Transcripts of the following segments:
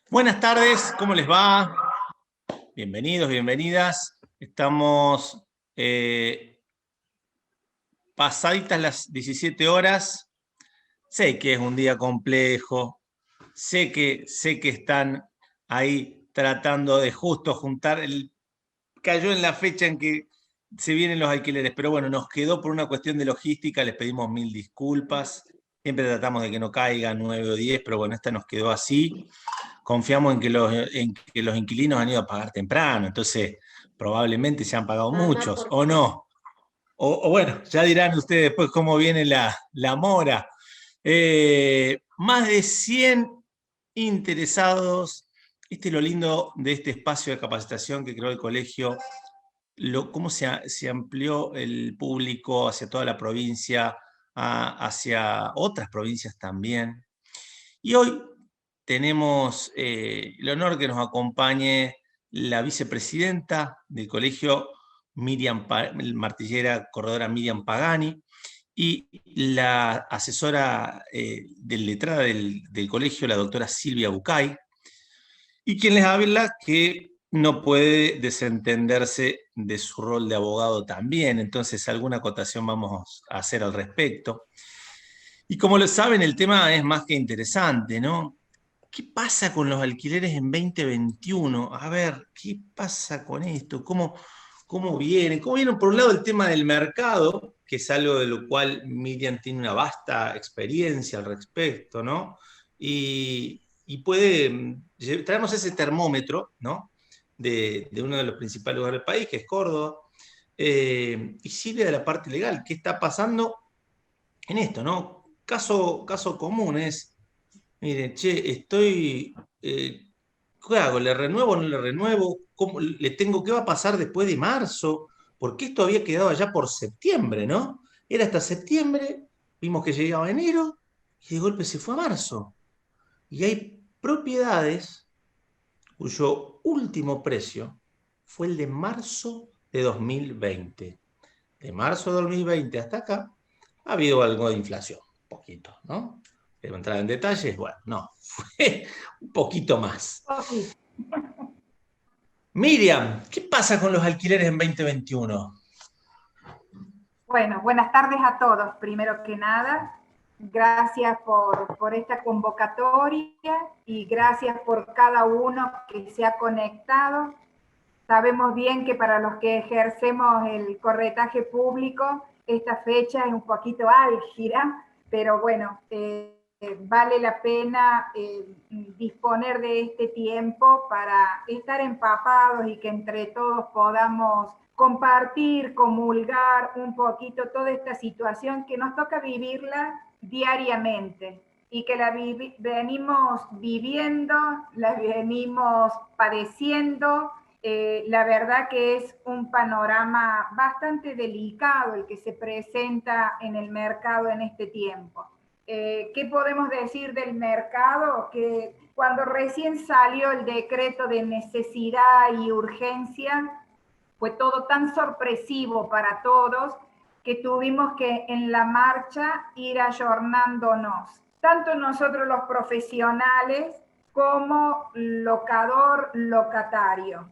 Buenas tardes, ¿cómo les va? Bienvenidos, bienvenidas. Estamos pasaditas las 17 horas. Sé que es un día complejo, sé que están ahí tratando de justo juntar. Cayó en la fecha en que se vienen los alquileres, pero bueno, nos quedó por una cuestión de logística, les pedimos mil disculpas. Siempre tratamos de que no caiga 9 o 10, pero bueno, esta nos quedó así. Confiamos en que los inquilinos han ido a pagar temprano, entonces probablemente se han pagado muchos, o no. O bueno, ya dirán ustedes después cómo viene la mora. Más de 100 interesados. Este es lo lindo de este espacio de capacitación que creó el colegio, cómo se amplió el público hacia toda la provincia, hacia otras provincias también. Y hoy tenemos el honor que nos acompañe la vicepresidenta del colegio, Martillera Corredora Miriam Pagani, y la asesora del letrada del colegio, la doctora Silvia Bucay, y quien les habla que no puede desentenderse de su rol de abogado también, entonces alguna acotación vamos a hacer al respecto. Y como lo saben, el tema es más que interesante, ¿no? ¿Qué pasa con los alquileres en 2021? A ver, ¿qué pasa con esto? ¿Cómo vienen? ¿Cómo vienen? Por un lado, el tema del mercado, que es algo de lo cual Miriam tiene una vasta experiencia al respecto, ¿no? Y traemos ese termómetro, ¿no? De uno de los principales lugares del país, que es Córdoba, y Silvia de la parte legal. ¿Qué está pasando en esto, ¿no? Caso común es. Mire, che, ¿qué hago? ¿Le renuevo o no le renuevo? ¿Qué va a pasar después de marzo? Porque esto había quedado allá por septiembre, ¿no? Era hasta septiembre, vimos que llegaba enero y de golpe se fue a marzo. Y hay propiedades cuyo último precio fue el de marzo de 2020. De marzo de 2020 hasta acá ha habido algo de inflación, un poquito, ¿no? Quiero entrar en detalles, bueno, no, fue un poquito más. Ok. Miriam, ¿qué pasa con los alquileres en 2021? Bueno, buenas tardes a todos, primero que nada. Gracias por esta convocatoria y gracias por cada uno que se ha conectado. Sabemos bien que para los que ejercemos el corretaje público, esta fecha es un poquito álgida, pero bueno, vale la pena disponer de este tiempo para estar empapados y que entre todos podamos compartir, comulgar un poquito toda esta situación que nos toca vivirla diariamente y que venimos viviendo, la venimos padeciendo. La verdad que es un panorama bastante delicado el que se presenta en el mercado en este tiempo. ¿Qué podemos decir del mercado? Que cuando recién salió el decreto de necesidad y urgencia, fue todo tan sorpresivo para todos que tuvimos que en la marcha ir ayornándonos, tanto nosotros los profesionales como locador, locatario.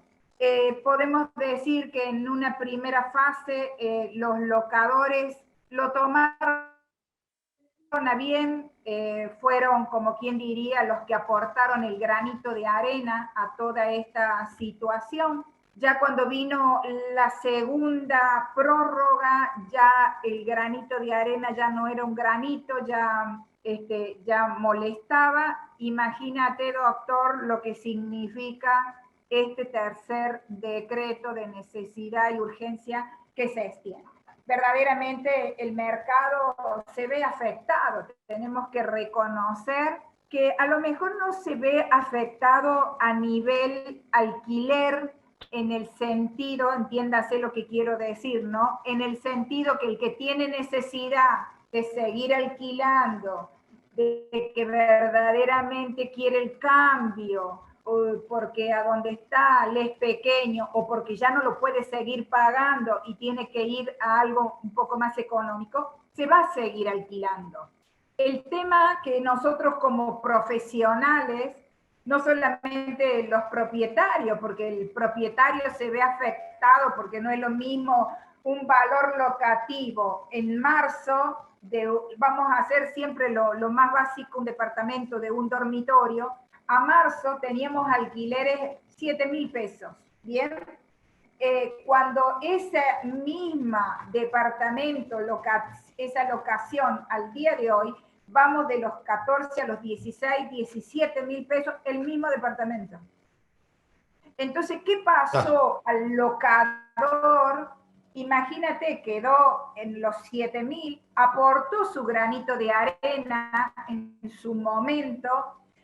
Podemos decir que en una primera fase los locadores lo tomaron a bien, fueron como quien diría los que aportaron el granito de arena a toda esta situación. Ya cuando vino la segunda prórroga, ya el granito de arena ya no era un granito, ya molestaba. Imagínate, doctor, lo que significa este tercer decreto de necesidad y urgencia que se extiende. Verdaderamente el mercado se ve afectado. Tenemos que reconocer que a lo mejor no se ve afectado a nivel alquiler en el sentido, entiéndase lo que quiero decir, ¿no? En el sentido que el que tiene necesidad de seguir alquilando, de que verdaderamente quiere el cambio, o porque a donde está le es pequeño, o porque ya no lo puede seguir pagando y tiene que ir a algo un poco más económico, se va a seguir alquilando. El tema que nosotros como profesionales no solamente los propietarios, porque el propietario se ve afectado porque no es lo mismo un valor locativo en marzo, vamos a hacer siempre lo más básico, un departamento de un dormitorio, a marzo teníamos alquileres 7.000 pesos, ¿bien? Cuando ese misma departamento, esa locación al día de hoy, vamos de los 14 a los 16, 17.000 pesos, el mismo departamento. Entonces, ¿qué pasó al locador? Imagínate, quedó en los 7.000, aportó su granito de arena en su momento,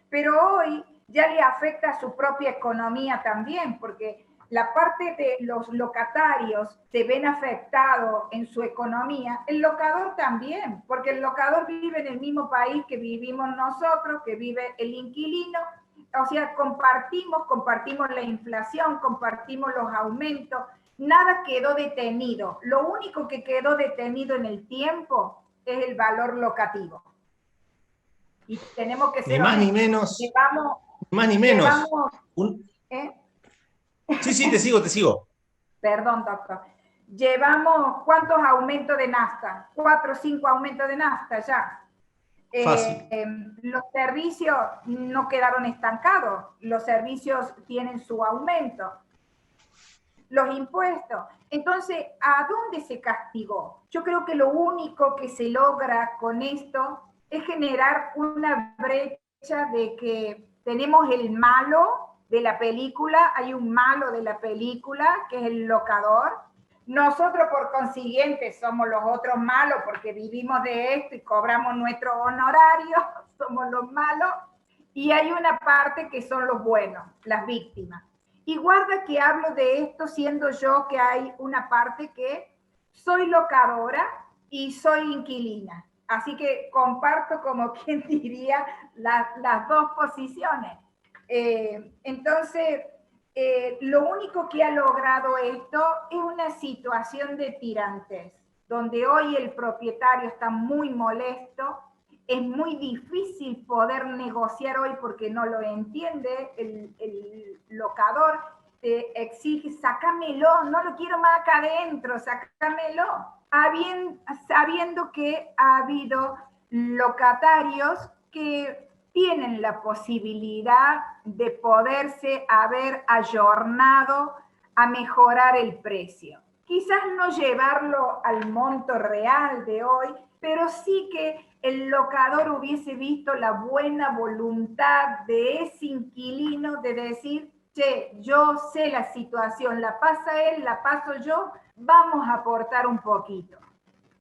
pero hoy ya le afecta a su propia economía también, porque la parte de los locatarios se ven afectados en su economía, el locador también, porque el locador vive en el mismo país que vivimos nosotros, que vive el inquilino, o sea, compartimos la inflación, compartimos los aumentos, nada quedó detenido. Lo único que quedó detenido en el tiempo es el valor locativo. Y tenemos que ser ni más honestos. ni menos. Más ni menos. Sí, te sigo. Perdón, doctor. Llevamos, ¿cuántos aumentos de nafta? 4 o 5 aumentos de nafta ya. Los servicios no quedaron estancados, los servicios tienen su aumento, los impuestos. Entonces, ¿a dónde se castigó? Yo creo que lo único que se logra con esto es generar una brecha de que tenemos el malo de la película, hay un malo de la película que es el locador. Nosotros, por consiguiente, somos los otros malos porque vivimos de esto y cobramos nuestro honorario, somos los malos. Y hay una parte que son los buenos, las víctimas. Y guarda que hablo de esto siendo yo que hay una parte que soy locadora y soy inquilina. Así que comparto, como quien diría, las dos posiciones. Entonces, lo único que ha logrado esto es una situación de tirantes, donde hoy el propietario está muy molesto, es muy difícil poder negociar hoy porque no lo entiende el locador, te exige, sácamelo, no lo quiero más acá adentro, sácamelo, sabiendo que ha habido locatarios que tienen la posibilidad de poderse haber ayornado a mejorar el precio. Quizás no llevarlo al monto real de hoy, pero sí que el locador hubiese visto la buena voluntad de ese inquilino de decir, che, yo sé la situación, la pasa él, la paso yo, vamos a aportar un poquito.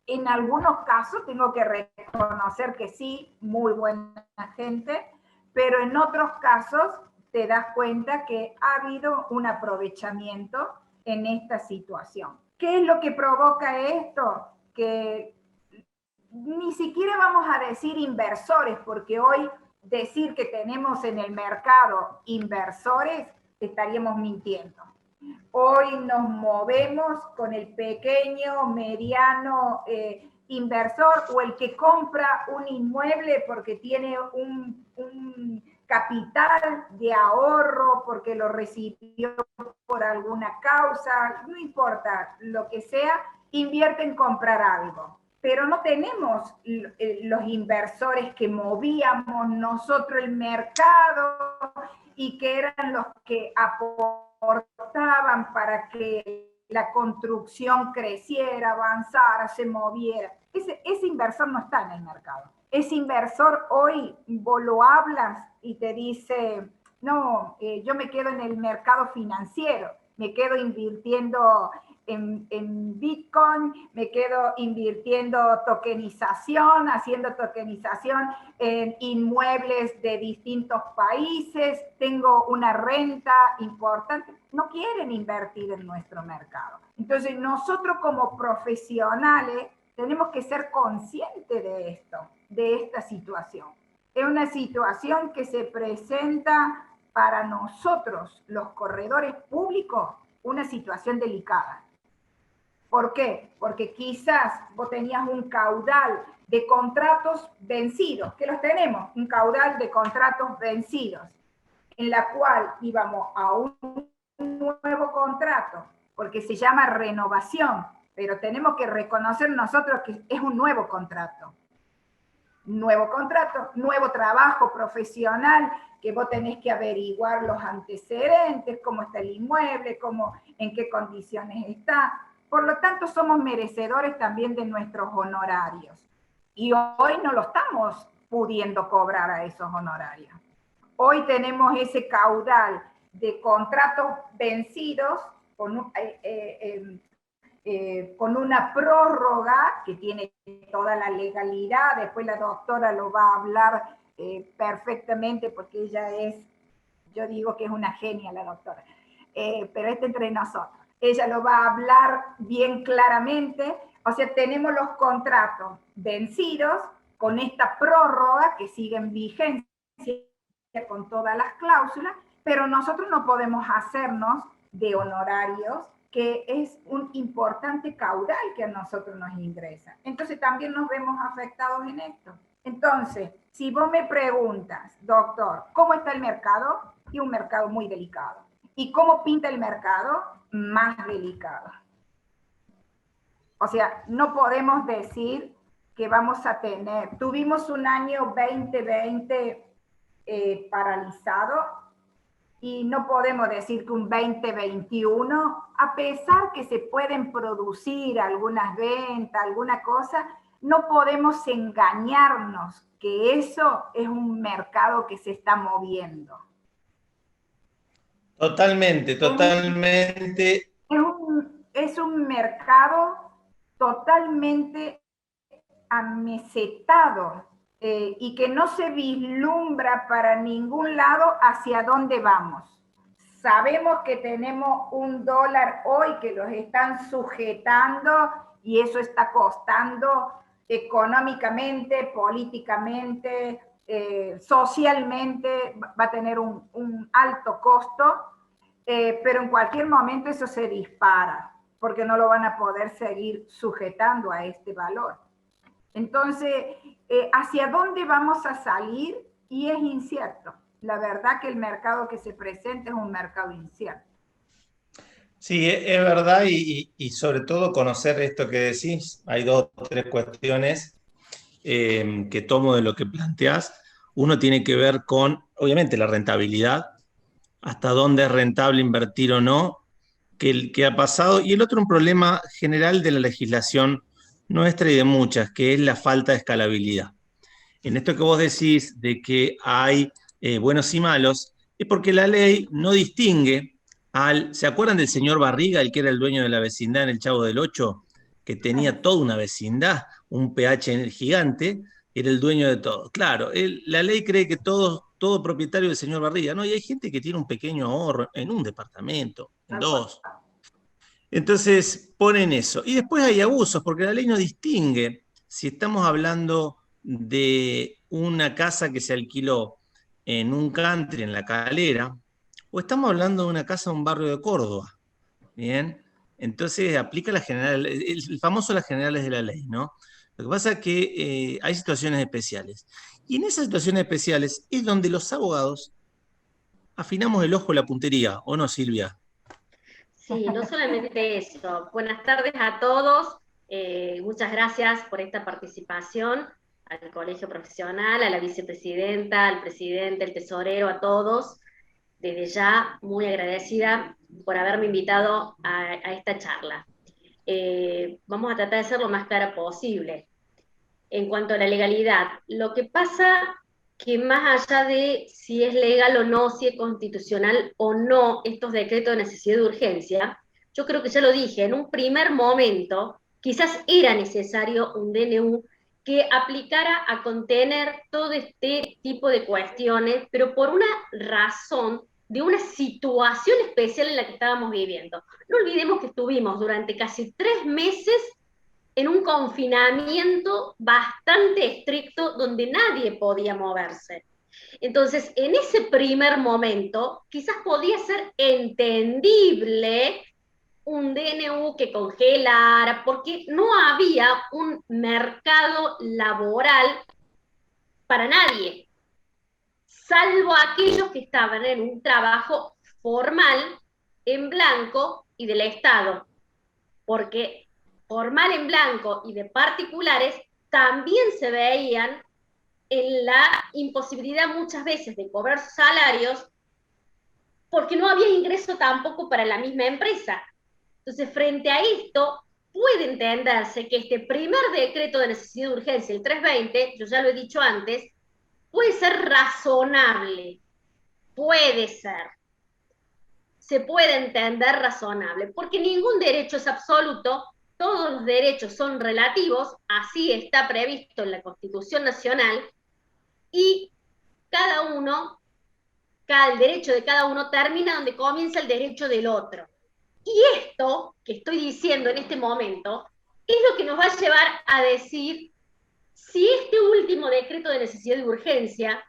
En algunos casos tengo que reconocer que sí, muy buena gente, pero en otros casos te das cuenta que ha habido un aprovechamiento en esta situación. ¿Qué es lo que provoca esto? Que ni siquiera vamos a decir inversores, porque hoy decir que tenemos en el mercado inversores, estaríamos mintiendo. Hoy nos movemos con el pequeño, mediano inversor o el que compra un inmueble porque tiene un capital de ahorro, porque lo recibió por alguna causa, no importa lo que sea, invierte en comprar algo. Pero no tenemos los inversores que movíamos nosotros el mercado y que eran los que aportaban para que la construcción creciera, avanzara, se moviera. Ese inversor no está en el mercado. Ese inversor hoy vos lo hablas y te dice, no, yo me quedo en el mercado financiero, me quedo invirtiendo en Bitcoin, me quedo invirtiendo tokenización, haciendo tokenización en inmuebles de distintos países, tengo una renta importante. No quieren invertir en nuestro mercado. Entonces, nosotros como profesionales tenemos que ser conscientes de esto, de esta situación. Es una situación que se presenta para nosotros, los corredores públicos, una situación delicada. ¿Por qué? Porque quizás vos tenías un caudal de contratos vencidos, que los tenemos, un caudal de contratos vencidos. en la cual íbamos a un nuevo contrato, porque se llama renovación, pero tenemos que reconocer nosotros que es un nuevo contrato. Nuevo contrato, nuevo trabajo profesional, que vos tenés que averiguar los antecedentes, cómo está el inmueble, en qué condiciones está. Por lo tanto, somos merecedores también de nuestros honorarios. Y hoy no lo estamos pudiendo cobrar a esos honorarios. Hoy tenemos ese caudal de contratos vencidos con una prórroga que tiene toda la legalidad. Después la doctora lo va a hablar perfectamente, porque ella yo digo que es una genia la doctora, pero entre nosotros. Ella lo va a hablar bien claramente. O sea, tenemos los contratos vencidos con esta prórroga que sigue en vigencia con todas las cláusulas, pero nosotros no podemos hacernos de honorarios, que es un importante caudal que a nosotros nos ingresa. Entonces también nos vemos afectados en esto. Entonces, si vos me preguntas, doctor, ¿cómo está el mercado? Y un mercado muy delicado. ¿Y cómo pinta el mercado? Más delicado. O sea, no podemos decir que vamos a tener, tuvimos un año 2020 paralizado, y no podemos decir que un 2021, a pesar que se pueden producir algunas ventas, alguna cosa, no podemos engañarnos que eso es un mercado que se está moviendo. Totalmente, totalmente. Es un mercado totalmente amesetado, y que no se vislumbra para ningún lado hacia dónde vamos. Sabemos que tenemos un dólar hoy que los están sujetando, y eso está costando económicamente, políticamente, socialmente, va a tener un alto costo, pero en cualquier momento eso se dispara, porque no lo van a poder seguir sujetando a este valor. Entonces, ¿hacia dónde vamos a salir? Y es incierto. La verdad que el mercado que se presenta es un mercado incierto. Sí, es verdad, y sobre todo conocer esto que decís. Hay dos o tres cuestiones que tomo de lo que planteás. Uno tiene que ver con, obviamente, la rentabilidad, hasta dónde es rentable invertir o no, que ha pasado, y el otro un problema general de la legislación nuestra y de muchas, que es la falta de escalabilidad. En esto que vos decís de que hay buenos y malos, es porque la ley no distingue ¿se acuerdan del señor Barriga, el que era el dueño de la vecindad en el Chavo del Ocho? Que tenía toda una vecindad, un PH gigante, era el dueño de todo. Claro, la ley cree que todo propietario del señor Barriga, ¿no? Y hay gente que tiene un pequeño ahorro en un departamento, en dos. Entonces ponen eso. Y después hay abusos, porque la ley no distingue si estamos hablando de una casa que se alquiló en un country, en La Calera, o estamos hablando de una casa en un barrio de Córdoba. Bien, entonces aplica el famoso las generales de la ley, ¿no? Lo que pasa es que hay situaciones especiales. Y en esas situaciones especiales es donde los abogados afinamos el ojo, la puntería, ¿o no, Silvia? Sí, no solamente eso. Buenas tardes a todos. Muchas gracias por esta participación, al Colegio Profesional, a la vicepresidenta, al presidente, al tesorero, a todos. Desde ya, muy agradecida por haberme invitado a esta charla. Vamos a tratar de ser lo más clara posible. En cuanto a la legalidad, lo que pasa que más allá de si es legal o no, si es constitucional o no estos decretos de necesidad de urgencia, yo creo que ya lo dije, en un primer momento quizás era necesario un DNU que aplicara a contener todo este tipo de cuestiones, pero por una razón de una situación especial en la que estábamos viviendo. No olvidemos que estuvimos durante casi 3 meses en un confinamiento bastante estricto donde nadie podía moverse. Entonces, en ese primer momento, quizás podía ser entendible un DNU que congelara, porque no había un mercado laboral para nadie. salvo aquellos que estaban en un trabajo formal, en blanco y del Estado, porque formal en blanco y de particulares también se veían en la imposibilidad muchas veces de cobrar sus salarios porque no había ingreso tampoco para la misma empresa. Entonces, frente a esto, puede entenderse que este primer decreto de necesidad de urgencia, el 320, yo ya lo he dicho antes, puede ser razonable, puede ser, se puede entender razonable, porque ningún derecho es absoluto, todos los derechos son relativos, así está previsto en la Constitución Nacional, y cada uno, el derecho de cada uno termina donde comienza el derecho del otro. Y esto que estoy diciendo en este momento es lo que nos va a llevar a decir si este último decreto de necesidad de urgencia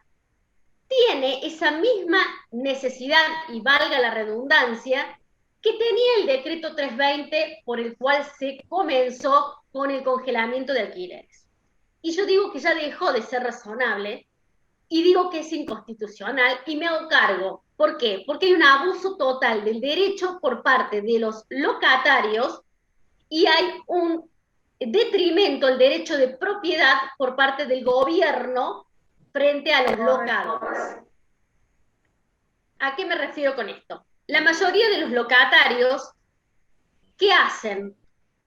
tiene esa misma necesidad, y valga la redundancia, que tenía el decreto 320 por el cual se comenzó con el congelamiento de alquileres. Y yo digo que ya dejó de ser razonable, y digo que es inconstitucional, y me hago cargo. ¿Por qué? Porque hay un abuso total del derecho por parte de los locatarios y hay un detrimento al derecho de propiedad por parte del gobierno frente a los locadores. ¿A qué me refiero con esto? La mayoría de los locatarios, ¿qué hacen?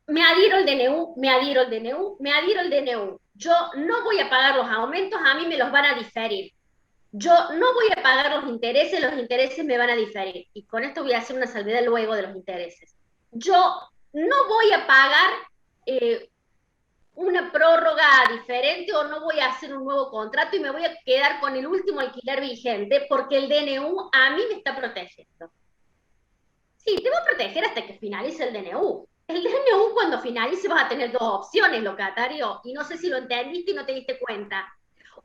Me adhiero al DNU, me adhiero al DNU, me adhiero al DNU. Yo no voy a pagar los aumentos, a mí me los van a diferir. Yo no voy a pagar los intereses me van a diferir. Y con esto voy a hacer una salvedad luego de los intereses. Yo no voy a pagar una prórroga diferente o no voy a hacer un nuevo contrato y me voy a quedar con el último alquiler vigente porque el DNU a mí me está protegiendo. Sí, te va a proteger hasta que finalice el DNU. El DNU cuando finalice vas a tener dos opciones, locatario, y no sé si lo entendiste y no te diste cuenta.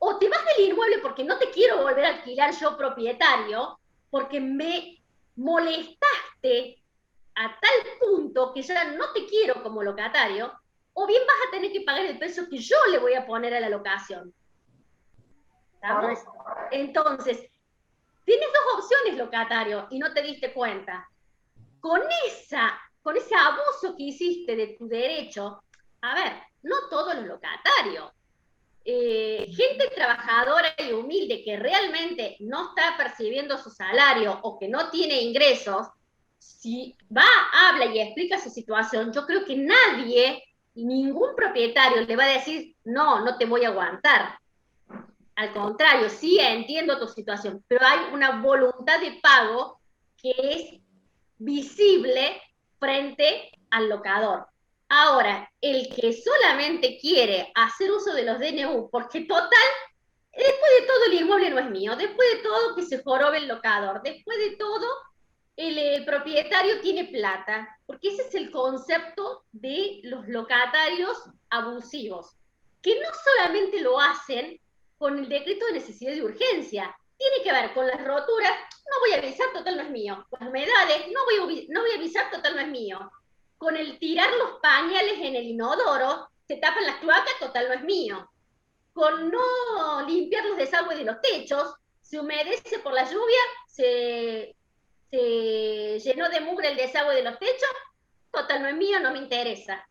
O te vas del inmueble porque no te quiero volver a alquilar yo propietario, porque me molestaste a tal punto que ya no te quiero como locatario, o bien vas a tener que pagar el precio que yo le voy a poner a la locación. ¿Estamos? Entonces, tienes dos opciones, locatario, y no te diste cuenta. Con ese abuso que hiciste de tu derecho, a ver, no todos los locatarios, gente trabajadora y humilde que realmente no está percibiendo su salario o que no tiene ingresos, si va, habla y explica su situación, yo creo que nadie, ningún propietario le va a decir, no, no te voy a aguantar. Al contrario, sí entiendo tu situación, pero hay una voluntad de pago que es visible frente al locador. Ahora, el que solamente quiere hacer uso de los DNU, porque total, después de todo el inmueble no es mío, después de todo que se jorobe el locador, después de todo el propietario tiene plata, porque ese es el concepto de los locatarios abusivos, que no solamente lo hacen con el decreto de necesidad de urgencia, tiene que ver con las roturas, no voy a avisar, total no es mío, con las humedades, no voy a avisar, total no es mío, con el tirar los pañales en el inodoro, se tapan las cloacas, total no es mío, con no limpiar los desagües de los techos, se humedece por la lluvia, se llenó de mugre el desagüe de los techos, total no es mío, no me interesa.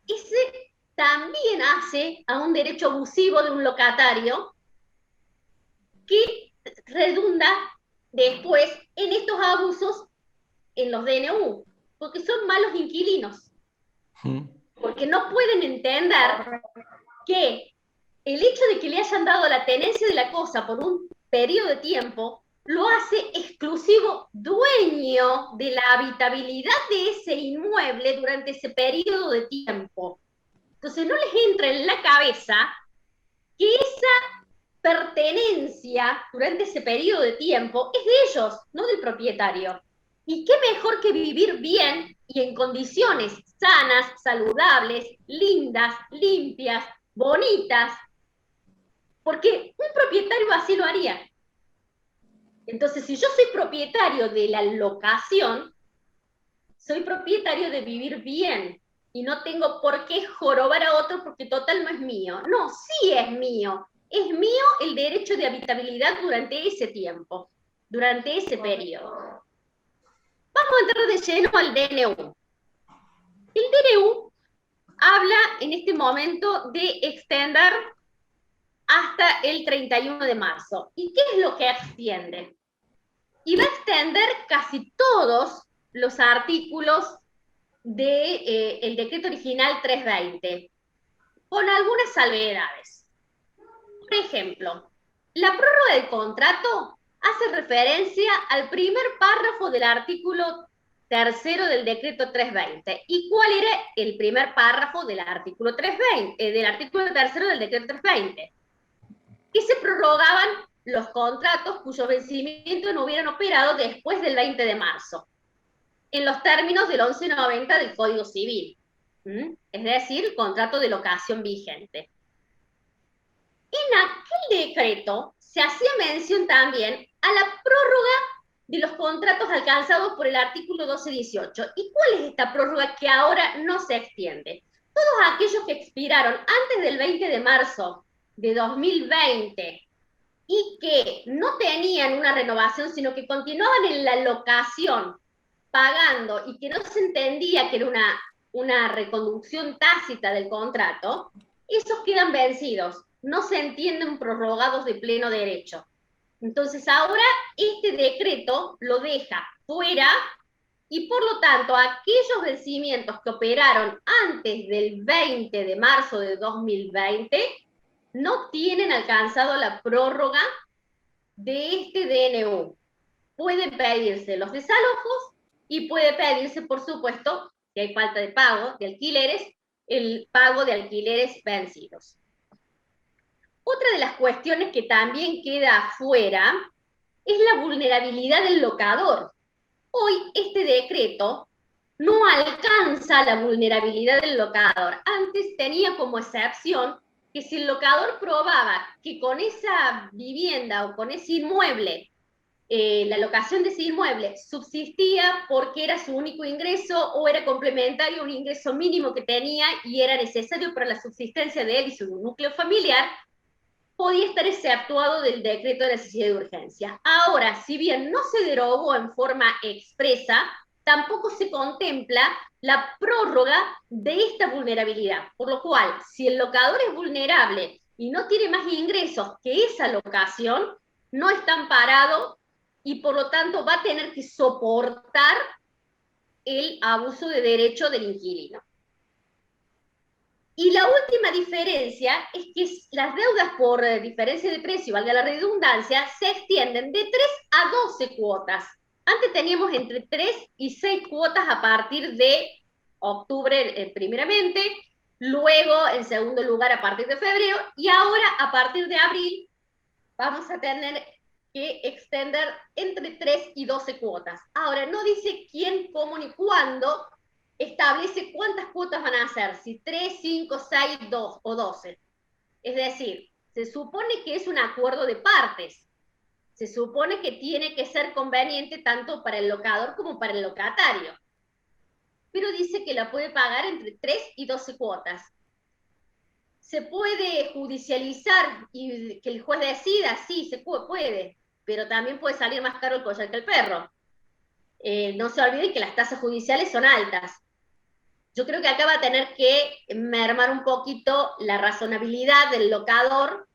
Ese también hace a un derecho abusivo de un locatario que redunda después en estos abusos en los DNU, porque son malos inquilinos, porque no pueden entender que el hecho de que le hayan dado la tenencia de la cosa por un periodo de tiempo lo hace exclusivo dueño de la habitabilidad de ese inmueble durante ese periodo de tiempo. Entonces no les entra en la cabeza que esa pertenencia durante ese periodo de tiempo es de ellos, no del propietario. Y qué mejor que vivir bien y en condiciones sanas, saludables, lindas, limpias, bonitas, porque un propietario así lo haría. Entonces, si yo soy propietario de la locación, soy propietario de vivir bien y no tengo por qué jorobar a otro porque total no es mío. No, sí es mío. es mío el derecho de habitabilidad durante ese tiempo, durante ese periodo. Vamos a entrar de lleno al DNU. El DNU habla en este momento de extender hasta el 31 de marzo. ¿Y qué es lo que extiende? Y va a extender casi todos los artículos del decreto original 320, con algunas salvedades. Por ejemplo, la prórroga del contrato hace referencia al primer párrafo del artículo tercero del decreto 320. ¿Y cuál era el primer párrafo del artículo 320, del artículo tercero del decreto 320? Que se prorrogaban los contratos cuyos vencimientos no hubieran operado después del 20 de marzo, en los términos del 1190 del Código Civil, es decir, el contrato de locación vigente. En aquel decreto se hacía mención también a la prórroga de los contratos alcanzados por el artículo 1218. ¿Y cuál es esta prórroga que ahora no se extiende? Todos aquellos que expiraron antes del 20 de marzo de 2020 y que no tenían una renovación, sino que continuaban en la locación pagando y que no se entendía que era una reconducción tácita del contrato, esos quedan vencidos, no se entienden prorrogados de pleno derecho. Entonces ahora este decreto lo deja fuera y por lo tanto aquellos vencimientos que operaron antes del 20 de marzo de 2020 no tienen alcanzado la prórroga de este DNU. Pueden pedirse los desalojos y puede pedirse, por supuesto, si hay falta de pago de alquileres, el pago de alquileres vencidos. Otra de las cuestiones que también queda afuera es la vulnerabilidad del locador. Hoy este decreto no alcanza la vulnerabilidad del locador. Antes tenía como excepción que si el locador probaba que con esa vivienda o con ese inmueble, la locación de ese inmueble subsistía porque era su único ingreso o era complementario a un ingreso mínimo que tenía y era necesario para la subsistencia de él y su núcleo familiar, podía estar exceptuado del decreto de necesidad de urgencia. Ahora, si bien no se derogó en forma expresa, tampoco se contempla la prórroga de esta vulnerabilidad, por lo cual, si el locador es vulnerable y no tiene más ingresos que esa locación, no está amparado y por lo tanto va a tener que soportar el abuso de derecho del inquilino. Y la última diferencia es que las deudas por diferencia de precio, valga la redundancia, se extienden de 3 a 12 cuotas. Antes teníamos entre 3 y 6 cuotas a partir de octubre primeramente, luego en segundo lugar a partir de febrero, y ahora a partir de abril vamos a tener que extender entre 3 y 12 cuotas. Ahora, no dice quién, cómo ni cuándo, establece cuántas cuotas van a ser, si 3, 5, 6, 2 o 12. Es decir, se supone que es un acuerdo de partes. Se supone que tiene que ser conveniente tanto para el locador como para el locatario. Pero dice que la puede pagar entre 3 y 12 cuotas. ¿Se puede judicializar y que el juez decida? Sí, se puede, pero también puede salir más caro el collar que el perro. No se olviden que las tasas judiciales son altas. Yo creo que acá va a tener que mermar un poquito la razonabilidad del locador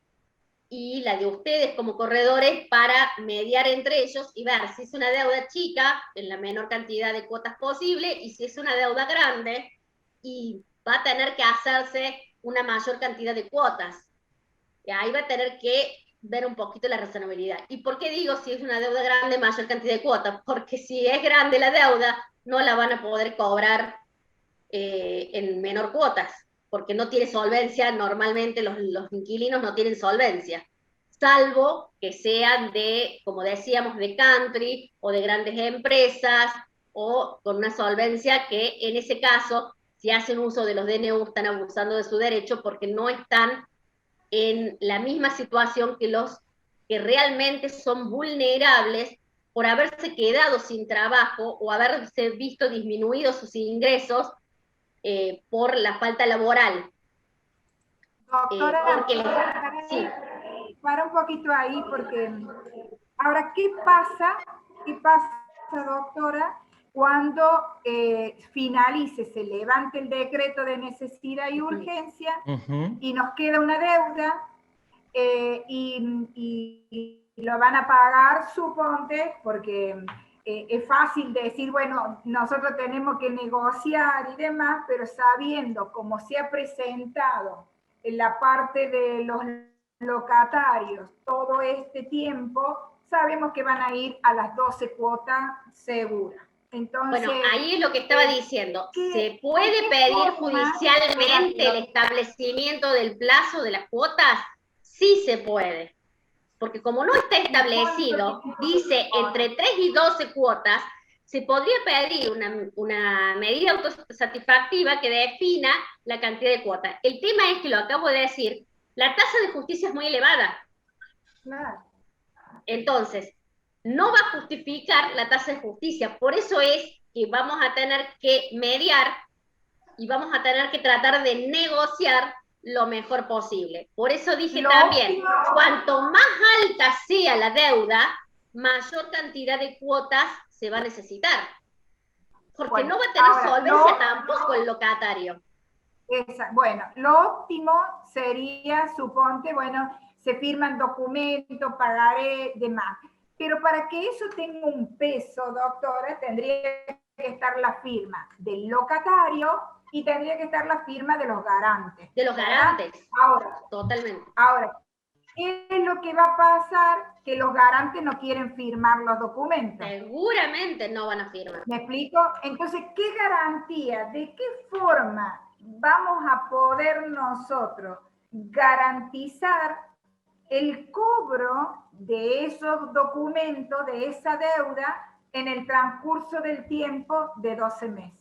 y la de ustedes como corredores para mediar entre ellos y ver si es una deuda chica, en la menor cantidad de cuotas posible, y si es una deuda grande, y va a tener que hacerse una mayor cantidad de cuotas. Y ahí va a tener que ver un poquito la razonabilidad. ¿Y por qué digo si es una deuda grande, mayor cantidad de cuotas? Porque si es grande la deuda, no la van a poder cobrar en menor cuotas, porque no tiene solvencia, normalmente los inquilinos no tienen solvencia, salvo que sean de, como decíamos, de country o de grandes empresas o con una solvencia que en ese caso, si hacen uso de los DNU, están abusando de su derecho porque no están en la misma situación que los que realmente son vulnerables por haberse quedado sin trabajo o haberse visto disminuidos sus ingresos por la falta laboral. Doctora, Sí. para un poquito ahí, porque ahora, ¿qué pasa? ¿Qué pasa, doctora? Cuando finalice, se levante el decreto de necesidad y urgencia y nos queda una deuda y lo van a pagar, suponte, porque es fácil decir, bueno, nosotros tenemos que negociar y demás, pero sabiendo cómo se ha presentado en la parte de los locatarios todo este tiempo, sabemos que van a ir a las 12 cuotas seguras. Entonces, bueno, ahí es lo que estaba diciendo. ¿Se puede pedir judicialmente el establecimiento del plazo de las cuotas? Sí se puede. Porque como no está establecido, dice entre 3 y 12 cuotas, se podría pedir una medida autosatisfactiva que defina la cantidad de cuotas. El tema es que lo acabo de decir, la tasa de justicia es muy elevada. Claro. Entonces, no va a justificar la tasa de justicia. Por eso es que vamos a tener que mediar y vamos a tener que tratar de negociar lo mejor posible. Por eso dije también, cuanto más alta sea la deuda, mayor cantidad de cuotas se va a necesitar. Porque bueno, no va a tener solvencia tampoco el locatario. Bueno, lo óptimo sería, suponte, bueno, se firman documentos, pagaré, demás. Pero para que eso tenga un peso, doctora, tendría que estar la firma del locatario y tendría que estar la firma de los garantes. De los garantes. Ahora, totalmente. Ahora, ¿qué es lo que va a pasar? Que los garantes no quieren firmar los documentos. Seguramente no van a firmar. ¿Me explico? Entonces, ¿qué garantía? ¿De qué forma vamos a poder nosotros garantizar el cobro de esos documentos, de esa deuda, en el transcurso del tiempo de 12 meses?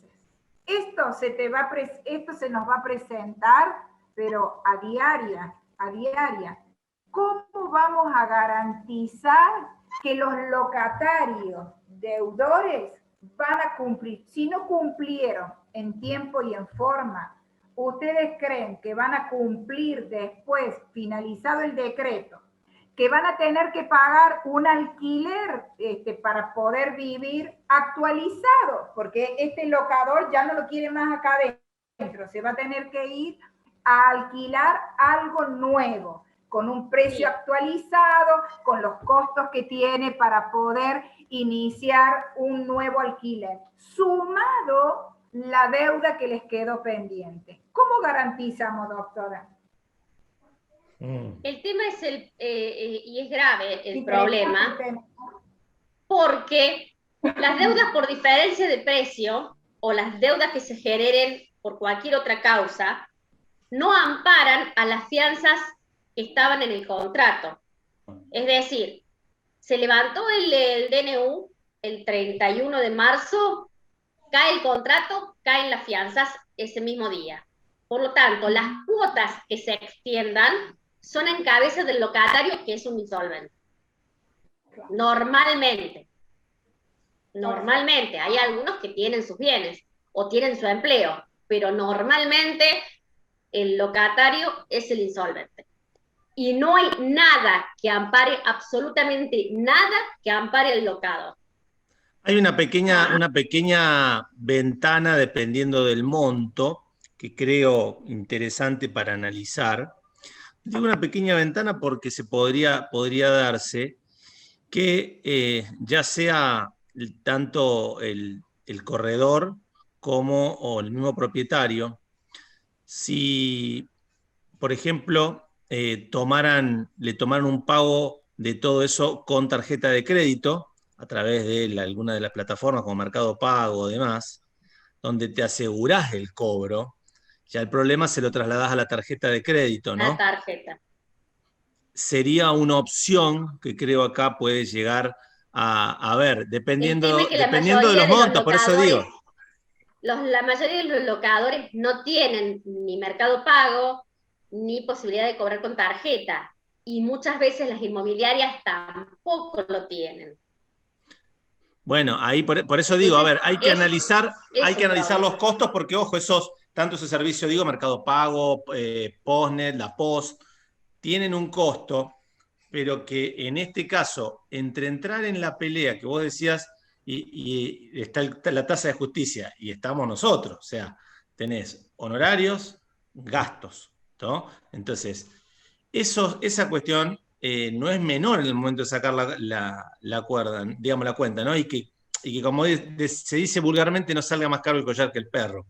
Esto se nos va a presentar, pero a diaria. ¿Cómo vamos a garantizar que los locatarios deudores van a cumplir? Si no cumplieron en tiempo y en forma, ¿ustedes creen que van a cumplir después, finalizado el decreto, que van a tener que pagar un alquiler para poder vivir actualizado? Porque este locador ya no lo quiere más acá adentro, se va a tener que ir a alquilar algo nuevo, con un precio actualizado, con los costos que tiene para poder iniciar un nuevo alquiler, sumado la deuda que les quedó pendiente. ¿Cómo garantizamos, doctora? El tema es y es grave el problema, porque las deudas por diferencia de precio o las deudas que se generen por cualquier otra causa no amparan a las fianzas que estaban en el contrato. Es decir, se levantó el DNU el 31 de marzo, cae el contrato, caen las fianzas ese mismo día. Por lo tanto, las cuotas que se extiendan son en cabeza del locatario, que es un insolvente. Normalmente. Hay algunos que tienen sus bienes o tienen su empleo, pero normalmente el locatario es el insolvente. Y no hay nada que ampare, absolutamente nada que ampare el locador. Hay una pequeña ventana, dependiendo del monto, que creo interesante para analizar. Digo una pequeña ventana porque se podría darse que ya sea tanto el corredor como o el mismo propietario, si, por ejemplo, le tomaran un pago de todo eso con tarjeta de crédito, a través de alguna de las plataformas como Mercado Pago o demás, donde te asegurás el cobro, ya el problema se lo trasladás a la tarjeta de crédito, ¿no? La tarjeta. Sería una opción que creo acá puede llegar a ver, dependiendo de los montos, por eso digo. La mayoría de los locadores no tienen ni Mercado Pago, ni posibilidad de cobrar con tarjeta. Y muchas veces las inmobiliarias tampoco lo tienen. Bueno, ahí por eso digo, a ver, hay que analizar los costos porque, ojo, tanto ese servicio, digo, Mercado Pago, Postnet, La Post, tienen un costo pero que en este caso, entre entrar en la pelea que vos decías, y está la tasa de justicia, y estamos nosotros, o sea, tenés honorarios, gastos, ¿no? Entonces, esa cuestión no es menor en el momento de sacar la cuerda, digamos, la cuenta, ¿no? Y que como se dice vulgarmente, no salga más caro el collar que el perro.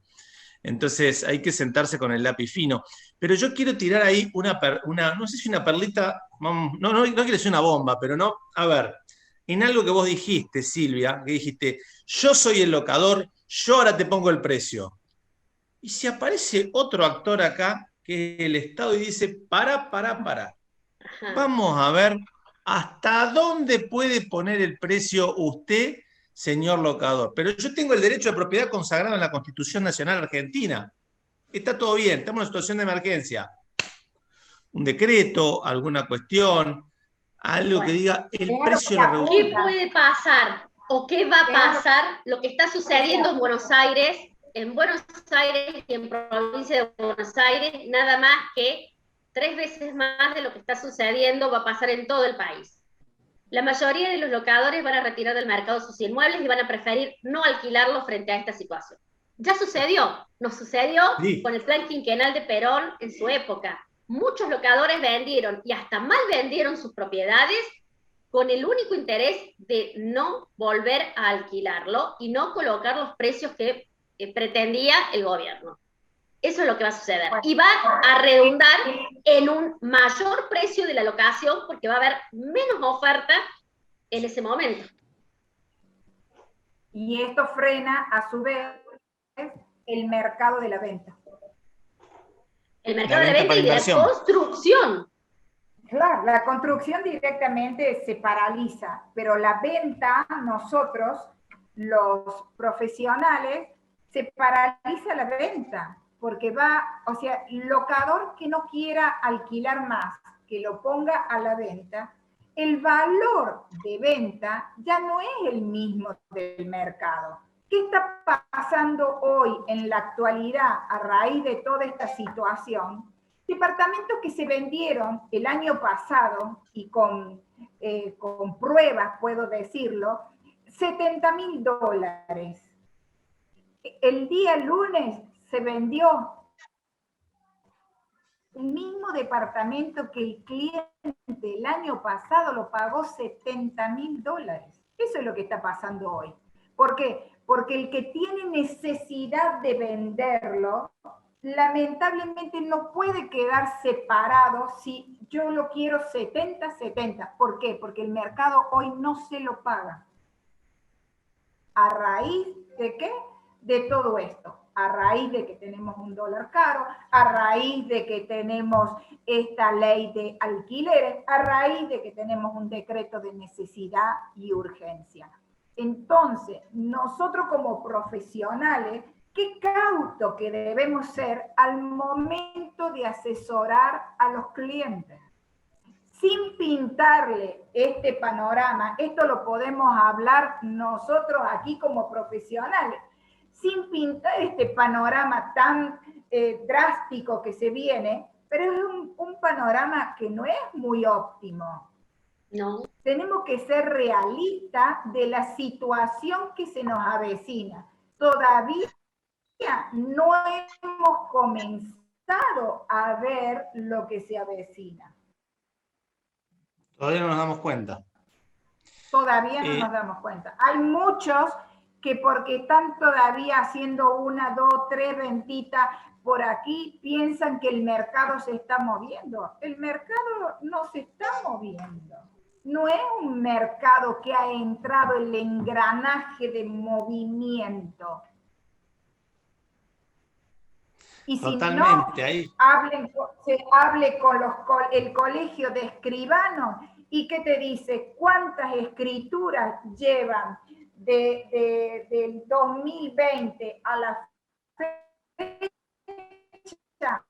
Entonces hay que sentarse con el lápiz fino. Pero yo quiero tirar ahí no sé si una perlita, no quiero decir una bomba, pero no, a ver, en algo que vos dijiste, Silvia, que dijiste, yo soy el locador, yo ahora te pongo el precio. Y si aparece otro actor acá, que es el Estado, y dice, para. Ajá. Vamos a ver hasta dónde puede poner el precio usted, señor locador. Pero yo tengo el derecho de propiedad consagrado en la Constitución Nacional Argentina. Está todo bien, estamos en una situación de emergencia. Un decreto, alguna cuestión, algo que Bueno, diga el Claro precio que de la ¿qué reducción. apunta, puede pasar o qué va a claro pasar? Lo que está que se sucediendo apunta. En Buenos Aires y en provincia de Buenos Aires, nada más que 3 veces más de lo que está sucediendo va a pasar en todo el país. La mayoría de los locadores van a retirar del mercado sus inmuebles y van a preferir no alquilarlos frente a esta situación. Ya sucedió, nos sucedió con Sí, el plan quinquenal de Perón en su época. Muchos locadores vendieron y hasta mal vendieron sus propiedades con el único interés de no volver a alquilarlo y no colocar los precios que pretendía el gobierno. Eso es lo que va a suceder. Bueno, Y va a redundar en un mayor precio de la locación porque va a haber menos oferta en ese momento. y esto frena a su vez el mercado de la venta. El la mercado de la venta venta para y de la inversión. construcción. Claro, la construcción directamente se paraliza, pero la venta, nosotros, los profesionales, se paraliza la venta, porque o sea, el locador que no quiera alquilar más, que lo ponga a la venta, el valor de venta ya no es el mismo del mercado. ¿Qué está pasando hoy en la actualidad a raíz de toda esta situación? Departamentos que se vendieron el año pasado y con pruebas, puedo decirlo, $70.000. El día lunes se vendió el mismo departamento que el cliente el año pasado lo pagó $70.000. Eso es lo que está pasando hoy. ¿Por qué? Porque el que tiene necesidad de venderlo, lamentablemente no puede quedar separado si yo lo quiero 70-70. ¿Por qué? Porque el mercado hoy no se lo paga. ¿A raíz de qué? De todo esto. A raíz de que tenemos un dólar caro, a raíz de que tenemos esta ley de alquileres, a raíz de que tenemos un decreto de necesidad y urgencia. Entonces, nosotros como profesionales, qué cauto que debemos ser al momento de asesorar a los clientes. Sin pintarle este panorama, esto lo podemos hablar nosotros aquí como profesionales, sin pintar este panorama tan drástico que se viene, pero es un panorama que no es muy óptimo. No. Tenemos que ser realistas de la situación que se nos avecina. Todavía no hemos comenzado a ver lo que se avecina. Todavía no nos damos cuenta. Todavía no nos damos cuenta. Hay muchos que porque están todavía haciendo 1, 2, 3 ventitas por aquí, piensan que el mercado se está moviendo. El mercado no se está moviendo. No es un mercado que ha entrado en el engranaje de movimiento. Y si Totalmente, no, ahí. se hable con el colegio de escribanos. ¿Y qué te dice? ¿Cuántas escrituras llevan del 2020 a la fecha?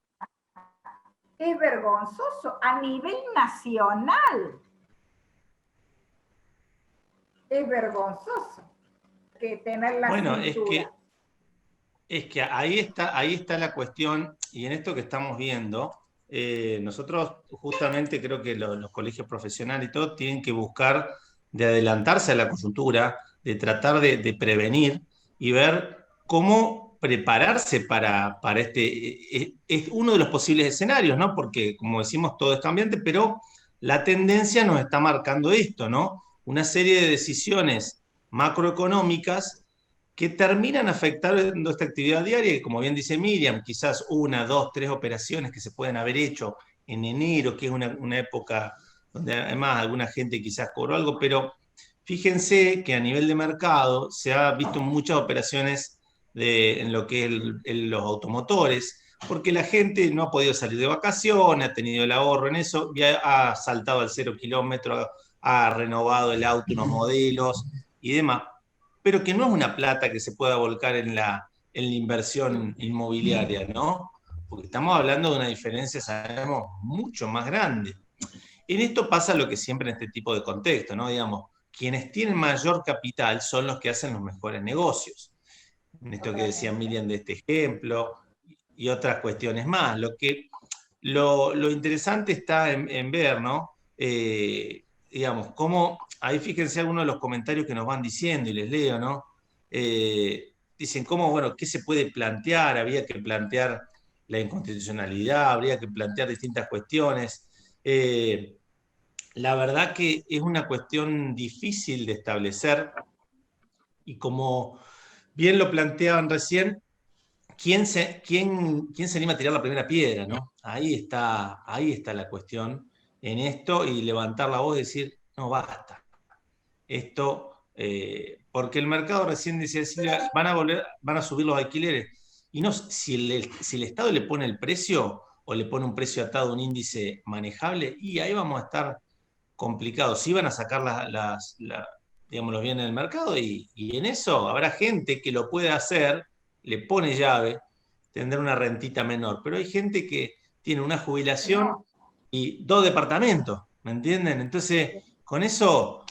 Es vergonzoso a nivel nacional. Es vergonzoso que tener la Bueno, cintura. es que ahí está la cuestión, y en esto que estamos viendo, nosotros justamente creo que los colegios profesionales y todo tienen que buscar de adelantarse a la coyuntura, de tratar de prevenir y ver cómo prepararse para es uno de los posibles escenarios, ¿no? Porque, como decimos, todo es cambiante, pero la tendencia nos está marcando esto, ¿no? Una serie de decisiones macroeconómicas que terminan afectando esta actividad diaria, y como bien dice Miriam, quizás una, dos, tres operaciones que se pueden haber hecho en enero, que es una época donde además alguna gente quizás cobró algo, pero fíjense que a nivel de mercado se ha visto muchas operaciones en lo que es los automotores, porque la gente no ha podido salir de vacaciones, ha tenido el ahorro en eso, ya ha saltado al 0 kilómetro, ha renovado el auto, unos modelos y demás, pero que no es una plata que se pueda volcar en la inversión inmobiliaria, ¿no? Porque estamos hablando de una diferencia, sabemos, mucho más grande. En esto pasa lo que siempre en este tipo de contexto, ¿no? Digamos, quienes tienen mayor capital son los que hacen los mejores negocios. En esto que decía Miriam de este ejemplo y otras cuestiones más. Lo interesante está en ver, ¿no? Digamos, cómo, ahí fíjense algunos de los comentarios que nos van diciendo y les leo, ¿no? Dicen cómo, bueno, qué se puede plantear, había que plantear la inconstitucionalidad, habría que plantear distintas cuestiones. La verdad que es una cuestión difícil de establecer y como bien lo planteaban recién, ¿quién se anima a tirar la primera piedra, ¿no? Ahí está la cuestión en esto y levantar la voz y decir, no, basta. Esto, porque el mercado recién decía, Silvia, van a subir los alquileres. Y no, si el Estado le pone el precio o le pone un precio atado a un índice manejable, y ahí vamos a estar complicados. Sí van a sacar digamos, los bienes del mercado y en eso habrá gente que lo puede hacer, le pone llave, tendrá una rentita menor. Pero hay gente que tiene una jubilación y 2 departamentos, ¿me entienden? Entonces, con eso,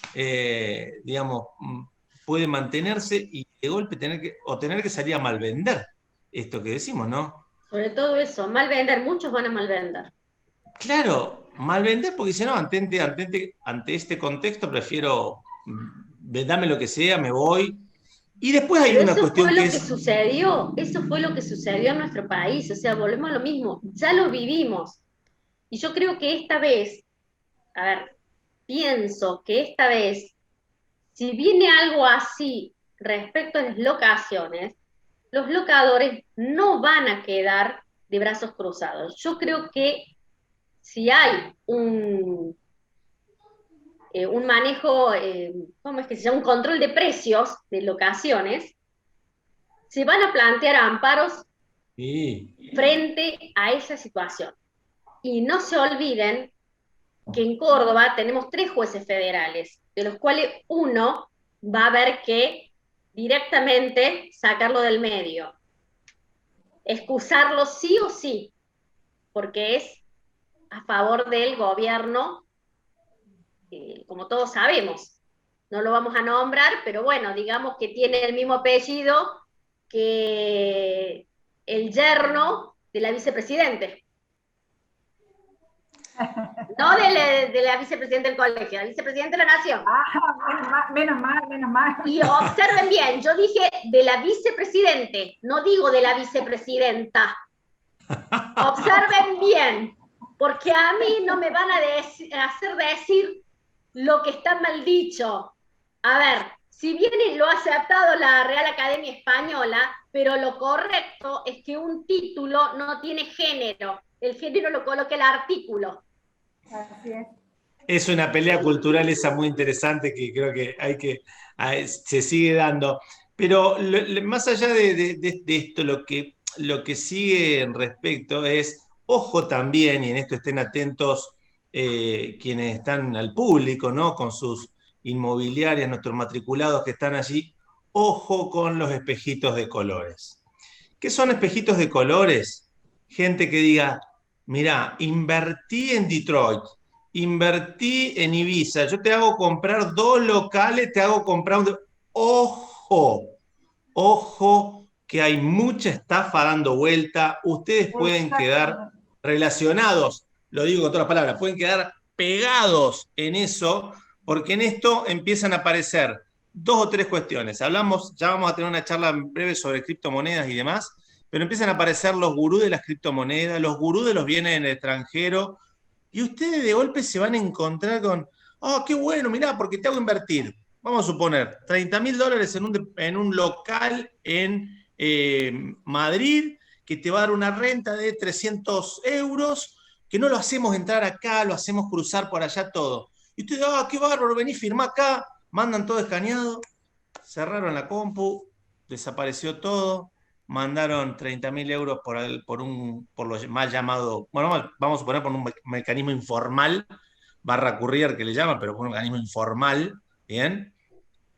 digamos, puede mantenerse y de golpe tener que salir a malvender esto que decimos, ¿no? Sobre todo eso, mal vender, muchos van a mal vender. Claro, malvender porque si no, ante este contexto prefiero dame lo que sea, me voy. Y después hay Pero una eso fue cuestión que lo que es, sucedió, eso fue lo que sucedió en nuestro país, o sea, volvemos a lo mismo, ya lo vivimos. Y yo creo que esta vez, a ver, pienso que esta vez, si viene algo así respecto a las locaciones, los locadores no van a quedar de brazos cruzados. Yo creo que si hay un manejo, ¿cómo es que se llama? Un control de precios de locaciones, se van a plantear amparos sí, frente a esa situación. Y no se olviden que en Córdoba tenemos 3 jueces federales, de los cuales uno va a haber que directamente sacarlo del medio, excusarlo sí o sí, porque es a favor del gobierno, como todos sabemos. No lo vamos a nombrar, pero bueno, digamos que tiene el mismo apellido que el yerno de la vicepresidente. No de la vicepresidenta del colegio, la vicepresidenta de la nación. Menos mal, menos mal. Y observen bien, yo dije de la vicepresidente, no digo de la vicepresidenta. Observen bien, porque a mí no me van a hacer decir lo que está mal dicho. A ver, si bien lo ha aceptado la Real Academia Española, pero lo correcto es que un título no tiene género. El género lo coloca el artículo. Así es. Es una pelea cultural esa muy interesante que creo que se sigue dando. Pero más allá de esto, lo que sigue en respecto es, ojo también, y en esto estén atentos quienes están al público, ¿no? Con sus inmobiliarias, nuestros matriculados que están allí, ojo con los espejitos de colores. ¿Qué son espejitos de colores? Gente que diga, mirá, invertí en Detroit, invertí en Ibiza, yo te hago comprar 2 locales, te hago comprar un... Ojo, ojo, que hay mucha estafa dando vuelta, ustedes pueden quedar relacionados, lo digo con todas las palabras, pueden quedar pegados en eso, porque en esto empiezan a aparecer dos o tres cuestiones. Hablamos, ya vamos a tener una charla breve sobre criptomonedas y demás, pero empiezan a aparecer los gurús de las criptomonedas, los gurús de los bienes en el extranjero, y ustedes de golpe se van a encontrar con, oh, qué bueno, mirá, porque te hago invertir. Vamos a suponer, $30.000 en un local en Madrid, que te va a dar una renta de 300 euros, que no lo hacemos entrar acá, lo hacemos cruzar por allá todo. Y ustedes, ah, qué bárbaro, vení, firmá acá, mandan todo escaneado, cerraron la compu, desapareció todo, mandaron 30.000 euros por lo mal llamado, bueno, vamos a suponer por un mecanismo informal, barra courier que le llaman, pero por un mecanismo informal, ¿bien?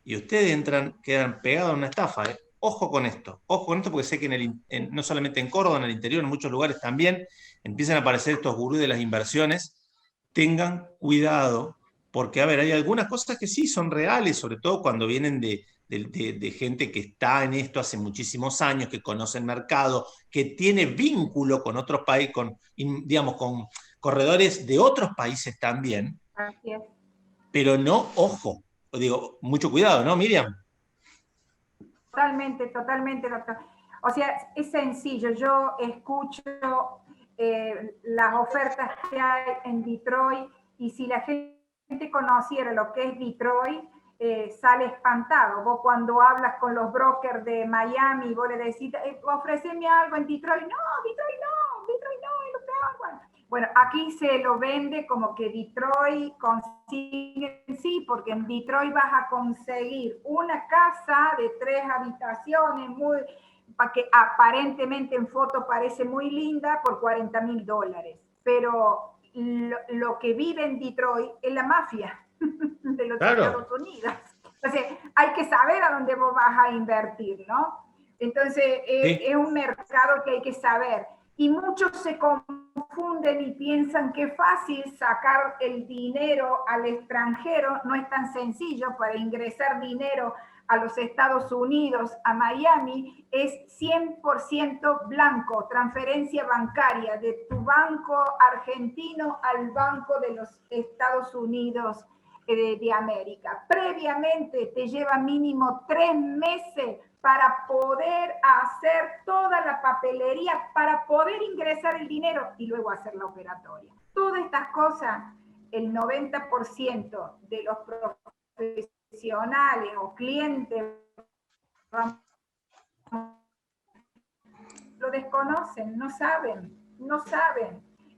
Y ustedes entran, quedan pegados a una estafa, ¿eh? Ojo con esto porque sé que no solamente en Córdoba, en el interior, en muchos lugares también empiezan a aparecer estos gurús de las inversiones. Tengan cuidado, porque a ver, hay algunas cosas que sí son reales, sobre todo cuando vienen de gente que está en esto hace muchísimos años, que conoce el mercado, que tiene vínculo con otros países, digamos, con corredores de otros países también, Así es. pero no, ojo, digo, mucho cuidado, ¿no, Miriam? Totalmente, totalmente, doctor. O sea, es sencillo. Yo escucho las ofertas que hay en Detroit y si la gente conociera lo que es Detroit, sale espantado. Vos cuando hablas con los brokers de Miami, vos le decís, ofreceme algo en Detroit. No, Detroit no, Detroit no, es lo peor. Bueno, aquí se lo vende como que Detroit consigue, sí, porque en Detroit vas a conseguir una casa de 3 habitaciones, que aparentemente en foto parece muy linda, por $40.000. Pero lo que vive en Detroit es la mafia de los Claro. Estados Unidos. Entonces, hay que saber a dónde vos vas a invertir, ¿no? Entonces, Sí. es un mercado que hay que saber. Y muchos se confunden y piensan que es fácil sacar el dinero al extranjero. No es tan sencillo. Para ingresar dinero a los Estados Unidos, a Miami, es 100% blanco, transferencia bancaria de tu banco argentino al banco de los Estados Unidos de América. Previamente te lleva mínimo 3 meses para poder hacer toda la papelería, para poder ingresar el dinero y luego hacer la operatoria. Todas estas cosas, el 90% de los profesionales o clientes lo desconocen, no saben.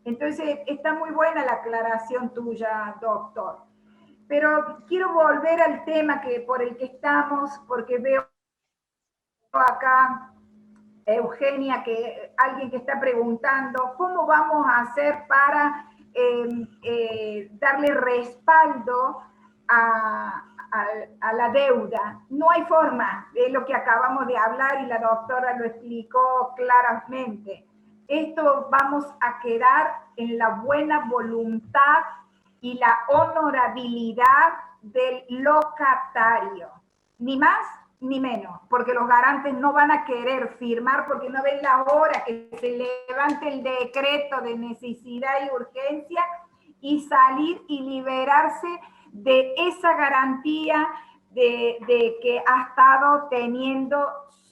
Entonces, está muy buena la aclaración tuya, doctor. Pero quiero volver al tema por el que estamos, porque veo acá Eugenia, alguien que está preguntando cómo vamos a hacer para darle respaldo a la deuda. No hay forma, es lo que acabamos de hablar y la doctora lo explicó claramente. Esto vamos a quedar en la buena voluntad y la honorabilidad del locatario. Ni más ni menos, porque los garantes no van a querer firmar porque no ven la hora que se levante el decreto de necesidad y urgencia y salir y liberarse de esa garantía de que ha estado teniendo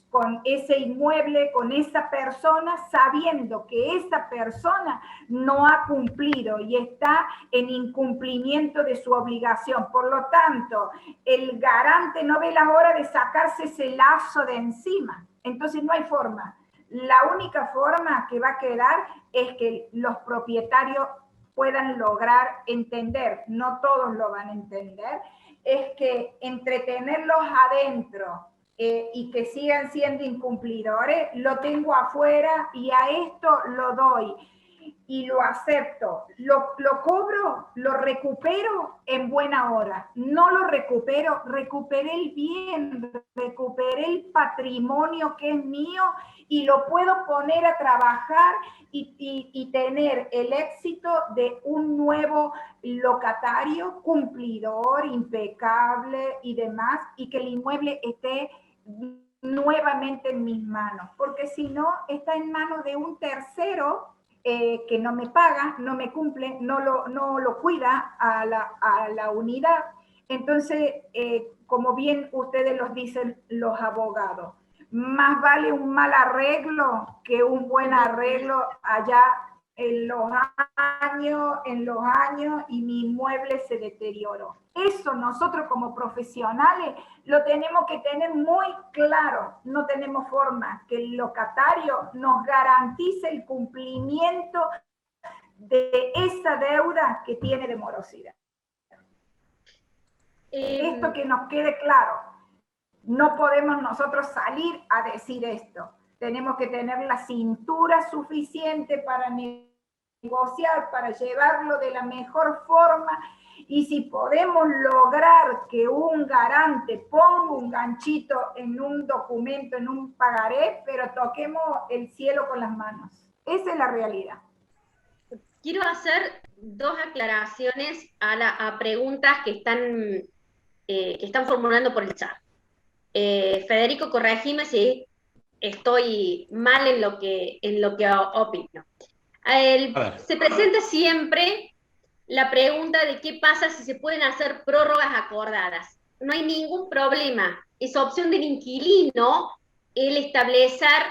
con ese inmueble, con esa persona, sabiendo que esa persona no ha cumplido y está en incumplimiento de su obligación. Por lo tanto, el garante no ve la hora de sacarse ese lazo de encima. Entonces no hay forma. La única forma que va a quedar es que los propietarios puedan lograr entender, no todos lo van a entender, es que entretenerlos adentro y que sigan siendo incumplidores, lo tengo afuera y a esto lo doy y lo acepto, lo cobro, lo recupero en buena hora, no lo recupero, recuperé el bien, recuperé el patrimonio que es mío y lo puedo poner a trabajar y tener el éxito de un nuevo locatario, cumplidor, impecable y demás, y que el inmueble esté nuevamente en mis manos, porque si no, está en manos de un tercero que no me paga, no me cumple, no lo cuida a la unidad. Entonces, como bien ustedes los dicen los abogados, más vale un mal arreglo que un buen arreglo allá en los años y mi inmueble se deterioró. Eso nosotros como profesionales lo tenemos que tener muy claro. No tenemos forma que el locatario nos garantice el cumplimiento de esa deuda que tiene de morosidad. Esto que nos quede claro. No podemos nosotros salir a decir esto. Tenemos que tener la cintura suficiente para negociar, para llevarlo de la mejor forma, y si podemos lograr que un garante ponga un ganchito en un documento, en un pagaré, pero toquemos el cielo con las manos. Esa es la realidad. Quiero hacer dos aclaraciones a preguntas que están formulando por el chat. Federico, corregime si estoy mal en lo que opino. Se presenta siempre la pregunta de qué pasa si se pueden hacer prórrogas acordadas. No hay ningún problema. Es opción del inquilino el establecer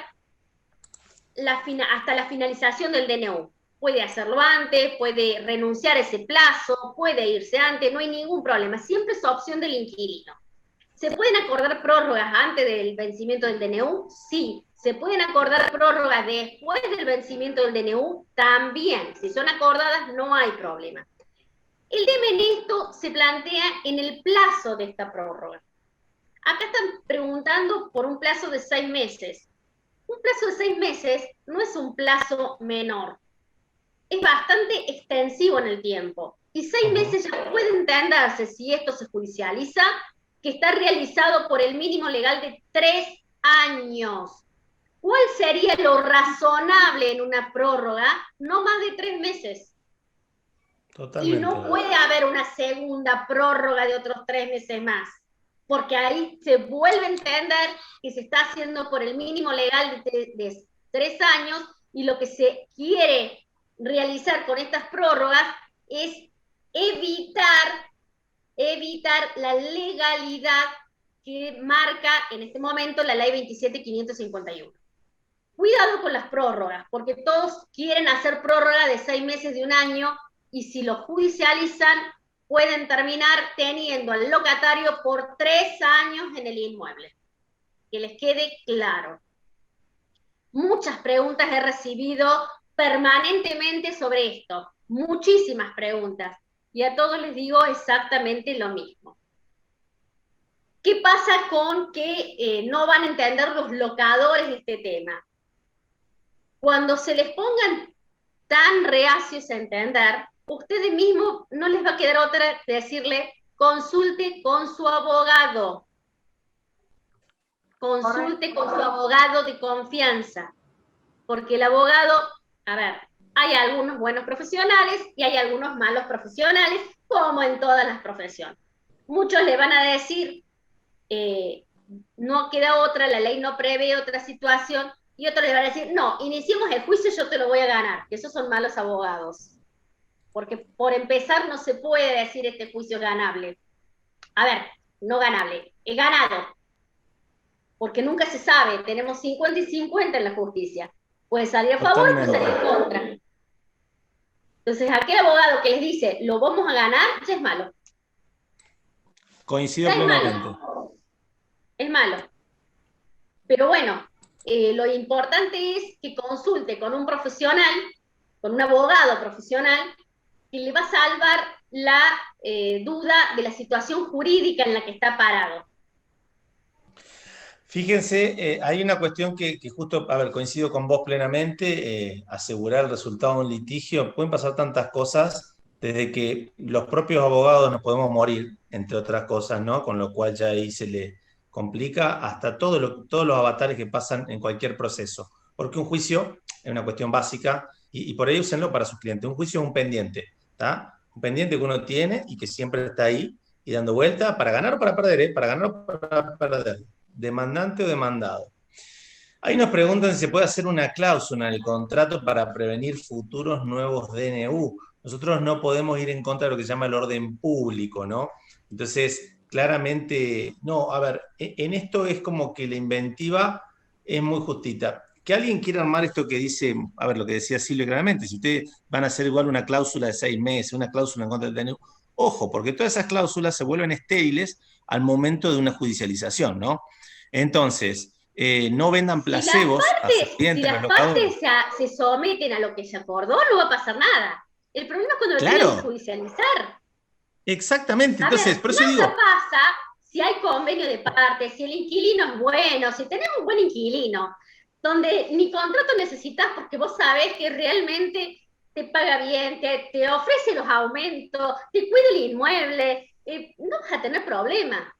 hasta la finalización del DNU. Puede hacerlo antes, puede renunciar a ese plazo, puede irse antes, no hay ningún problema. Siempre es opción del inquilino. ¿Se pueden acordar prórrogas antes del vencimiento del DNU? Sí. ¿Se pueden acordar prórrogas después del vencimiento del DNU? También. Si son acordadas, no hay problema. El tema en esto se plantea en el plazo de esta prórroga. Acá están preguntando por un plazo de 6 meses. Un plazo de 6 meses no es un plazo menor. Es bastante extensivo en el tiempo. Y 6 meses ya puede entenderse, si esto se judicializa, que está realizado por el mínimo legal de 3 años. ¿Cuál sería lo razonable en una prórroga? No más de 3 meses. Totalmente. Y no puede haber una segunda prórroga de otros 3 meses más, porque ahí se vuelve a entender que se está haciendo por el mínimo legal de 3 años, y lo que se quiere realizar con estas prórrogas es evitar la legalidad que marca en este momento la ley 27.551. Cuidado con las prórrogas, porque todos quieren hacer prórroga de 6 meses, de un año, y si lo judicializan, pueden terminar teniendo al locatario por 3 años en el inmueble. Que les quede claro. Muchas preguntas he recibido permanentemente sobre esto, muchísimas preguntas, y a todos les digo exactamente lo mismo. ¿Qué pasa con que no van a entender los locadores de este tema? Cuando se les pongan tan reacios a entender, ustedes mismos no les va a quedar otra que decirle: consulte con su abogado. Consulte con su abogado de confianza. Porque el abogado, a ver, hay algunos buenos profesionales y hay algunos malos profesionales, como en todas las profesiones. Muchos le van a decir, no queda otra, la ley no prevé otra situación, y otros le van a decir, no, iniciemos el juicio, yo te lo voy a ganar, que esos son malos abogados. Porque por empezar no se puede decir este juicio es ganable. A ver, no ganable, es ganado. Porque nunca se sabe, tenemos 50 y 50 en la justicia. Puede salir a favor, puede salir en contra. Entonces, aquel abogado que les dice, lo vamos a ganar, ya es malo. Coincido plenamente. Es malo. Pero bueno, lo importante es que consulte con un profesional, con un abogado profesional, que le va a salvar la duda de la situación jurídica en la que está parado. Fíjense, hay una cuestión que justo, a ver, coincido con vos plenamente, asegurar el resultado de un litigio, pueden pasar tantas cosas, desde que los propios abogados nos podemos morir, entre otras cosas, ¿no? Con lo cual ya ahí se le complica, hasta todos los avatares que pasan en cualquier proceso. Porque un juicio es una cuestión básica, y por ahí úsenlo para sus clientes. Un juicio es un pendiente, ¿está? Un pendiente que uno tiene y que siempre está ahí y dando vuelta para ganar o para perder, ¿eh? Para ganar o para perder. Demandante o demandado. Ahí nos preguntan si se puede hacer una cláusula en el contrato para prevenir futuros nuevos DNU. Nosotros no podemos ir en contra de lo que se llama el orden público, ¿no? Entonces, claramente, no, a ver, en esto es como que la inventiva es muy justita. Que alguien quiera armar esto que dice, a ver, lo que decía Silvio claramente, si ustedes van a hacer igual una cláusula de 6 meses, una cláusula en contra del DNU, ojo, porque todas esas cláusulas se vuelven estériles al momento de una judicialización, ¿no? Entonces, no vendan placebos a sus Si clientes, a los las locadores. partes se someten a lo que se acordó, no va a pasar nada. El problema es cuando lo tienen que Claro, judicializar. exactamente. A ver, Entonces, por eso nada digo, pasa si hay convenio de partes, si el inquilino es bueno, si tenemos un buen inquilino, donde ni contrato necesitas porque vos sabés que realmente te paga bien, te ofrece los aumentos, te cuida el inmueble, no vas a tener problema.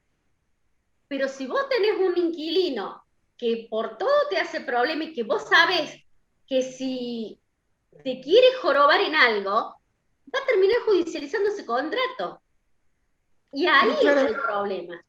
Pero si vos tenés un inquilino que por todo te hace problema y que vos sabés que si te quiere jorobar en algo, va a terminar judicializando ese contrato. Y ahí pero está claro, el problema.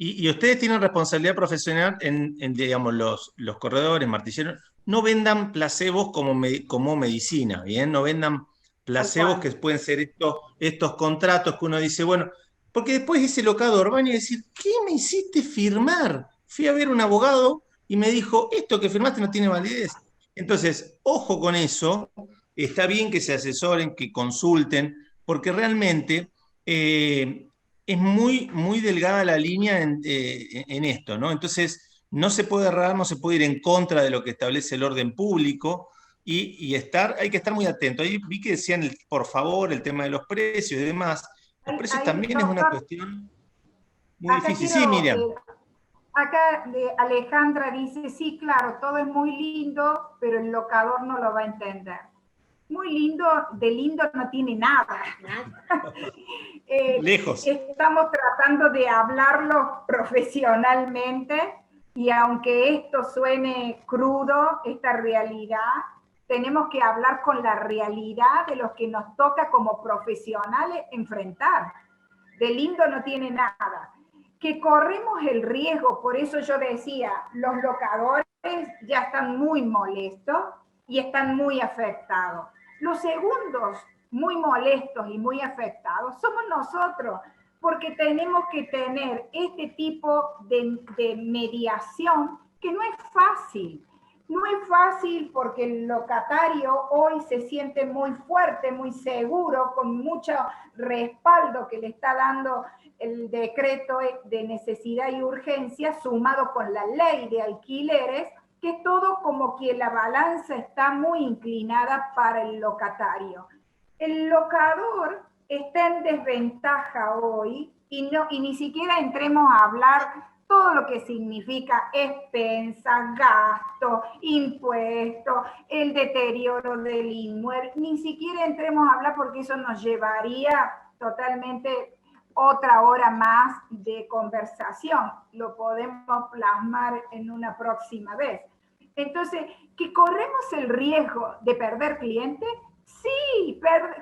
y ustedes tienen responsabilidad profesional digamos, los corredores, martilleros, no vendan placebos como medicina, ¿bien? No vendan Tal placebos cual. que pueden ser estos contratos que uno dice, bueno, porque después ese locador va a decir, ¿qué me hiciste firmar? Fui a ver un abogado y me dijo, esto que firmaste no tiene validez. Entonces, ojo con eso, está bien que se asesoren, que consulten, porque realmente es muy, muy delgada la línea en esto, ¿no? Entonces, no se puede errar, no se puede ir en contra de lo que establece el orden público hay que estar muy atento. Ahí vi que decían, por favor, el tema de los precios y demás. Los precios Ahí, también es una doctor, cuestión muy acá difícil. Sí, quiero, Miriam. acá Alejandra dice, sí, claro, todo es muy lindo, pero el locador no lo va a entender. Muy lindo, de lindo no tiene nada. Lejos. Estamos tratando de hablarlo profesionalmente y aunque esto suene crudo, esta realidad, tenemos que hablar con la realidad de los que nos toca como profesionales enfrentar. De lindo no tiene nada. Que corremos el riesgo, por eso yo decía, los locadores ya están muy molestos y están muy afectados. Los segundos muy molestos y muy afectados somos nosotros, porque tenemos que tener este tipo de mediación que no es fácil. No es fácil porque el locatario hoy se siente muy fuerte, muy seguro, con mucho respaldo que le está dando el decreto de necesidad y urgencia, sumado con la ley de alquileres, que es todo como que la balanza está muy inclinada para el locatario. El locador está en desventaja hoy y ni siquiera entremos a hablar todo lo que significa expensas, gastos, impuestos, el deterioro del inmueble. Ni siquiera entremos a hablar porque eso nos llevaría totalmente otra hora más de conversación. Lo podemos plasmar en una próxima vez. Entonces, ¿que corremos el riesgo de perder clientes? Sí,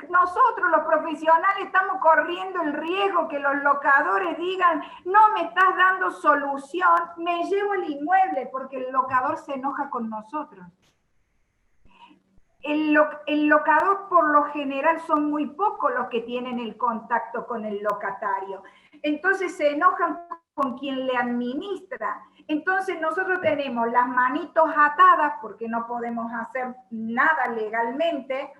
nosotros los profesionales estamos corriendo el riesgo que los locadores digan, no me estás dando solución, me llevo el inmueble, porque el locador se enoja con nosotros. El locador por lo general son muy pocos los que tienen el contacto con el locatario. Entonces se enojan con quien le administra. Entonces nosotros tenemos las manitos atadas porque no podemos hacer nada legalmente,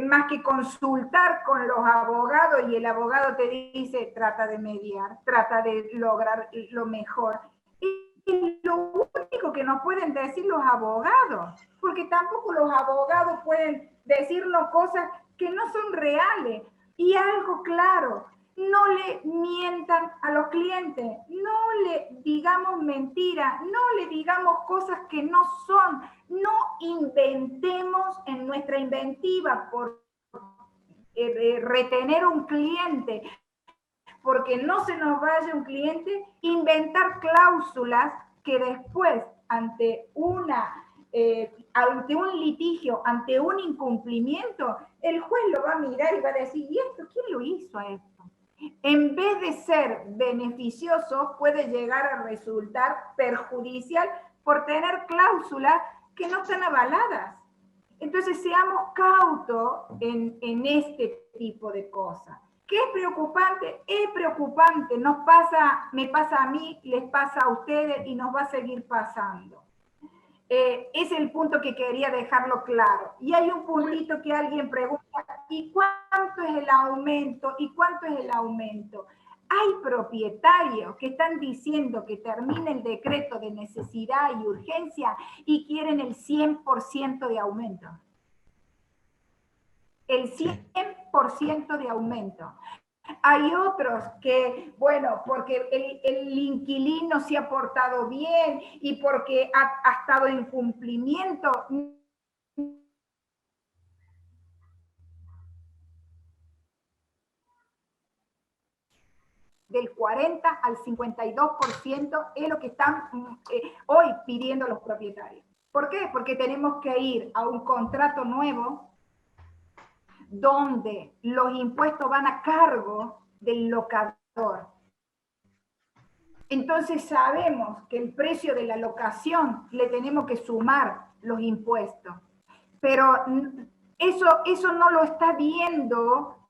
más que consultar con los abogados y el abogado te dice, trata de mediar, trata de lograr lo mejor. Y lo único que nos pueden decir los abogados, porque tampoco los abogados pueden decirnos cosas que no son reales. Y algo claro, no le mientan a los clientes, no le digamos mentiras, no le digamos cosas que no son, no inventemos en nuestra inventiva por retener un cliente, porque no se nos vaya un cliente, inventar cláusulas que después, ante un litigio, ante un incumplimiento, el juez lo va a mirar y va a decir, ¿y esto quién lo hizo a esto? En vez de ser beneficioso, puede llegar a resultar perjudicial por tener cláusulas que no están avaladas. Entonces, seamos cautos en este tipo de cosas. ¿Qué es preocupante? Es preocupante. Me pasa a mí, les pasa a ustedes y nos va a seguir pasando. Es el punto que quería dejarlo claro. Y hay un puntito que alguien pregunta, ¿y cuánto es el aumento? ¿Y cuánto es el aumento? Hay propietarios que están diciendo que termine el decreto de necesidad y urgencia y quieren el 100% de aumento. El 100% de aumento. Hay otros que, bueno, porque el inquilino se ha portado bien y porque ha estado en cumplimiento. Del 40 al 52% es lo que están hoy pidiendo los propietarios. ¿Por qué? Porque tenemos que ir a un contrato nuevo donde los impuestos van a cargo del locador. Entonces sabemos que el precio de la locación le tenemos que sumar los impuestos. Pero eso no lo está viendo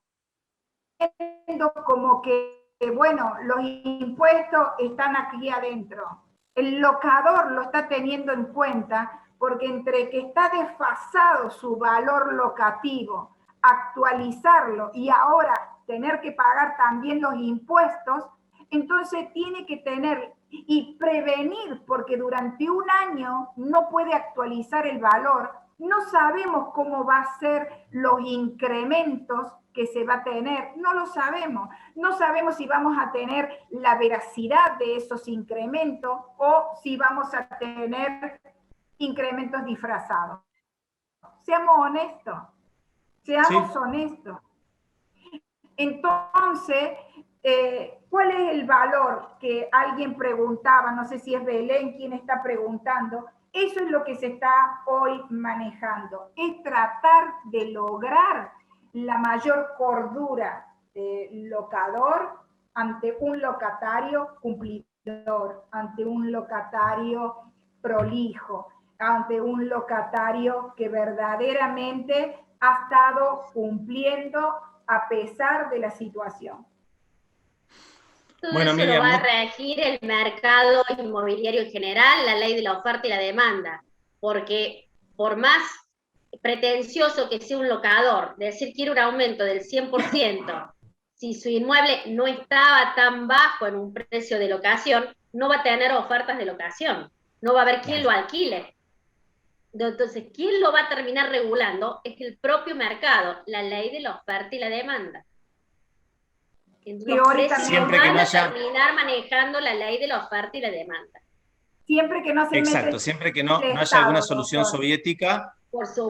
como que, bueno, los impuestos están aquí adentro. El locador lo está teniendo en cuenta porque entre que está desfasado su valor locativo, actualizarlo y ahora tener que pagar también los impuestos, entonces tiene que tener y prevenir, porque durante un año no puede actualizar el valor, no sabemos cómo va a ser los incrementos que se va a tener, no lo sabemos, no sabemos si vamos a tener la veracidad de esos incrementos o si vamos a tener incrementos disfrazados. Seamos honestos, seamos honestos. Entonces, ¿cuál es el valor que alguien preguntaba? No sé si es Belén quien está preguntando. Eso es lo que se está hoy manejando. Es tratar de lograr la mayor cordura del locador ante un locatario cumplidor, ante un locatario prolijo, ante un locatario que verdaderamente ha estado cumpliendo a pesar de la situación. Todo eso Miriam, lo va a regir el mercado inmobiliario en general, la ley de la oferta y la demanda, porque por más pretencioso que sea un locador, decir quiere un aumento del 100%, si su inmueble no estaba tan bajo en un precio de locación, no va a tener ofertas de locación, no va a haber quien lo alquile. Entonces, ¿quién lo va a terminar regulando? Es el propio mercado, la ley de la oferta y la demanda. Los precios siempre van que no haya... a terminar manejando la ley de la oferta y la demanda. Siempre que no se Exacto, siempre que no haya alguna solución soviética,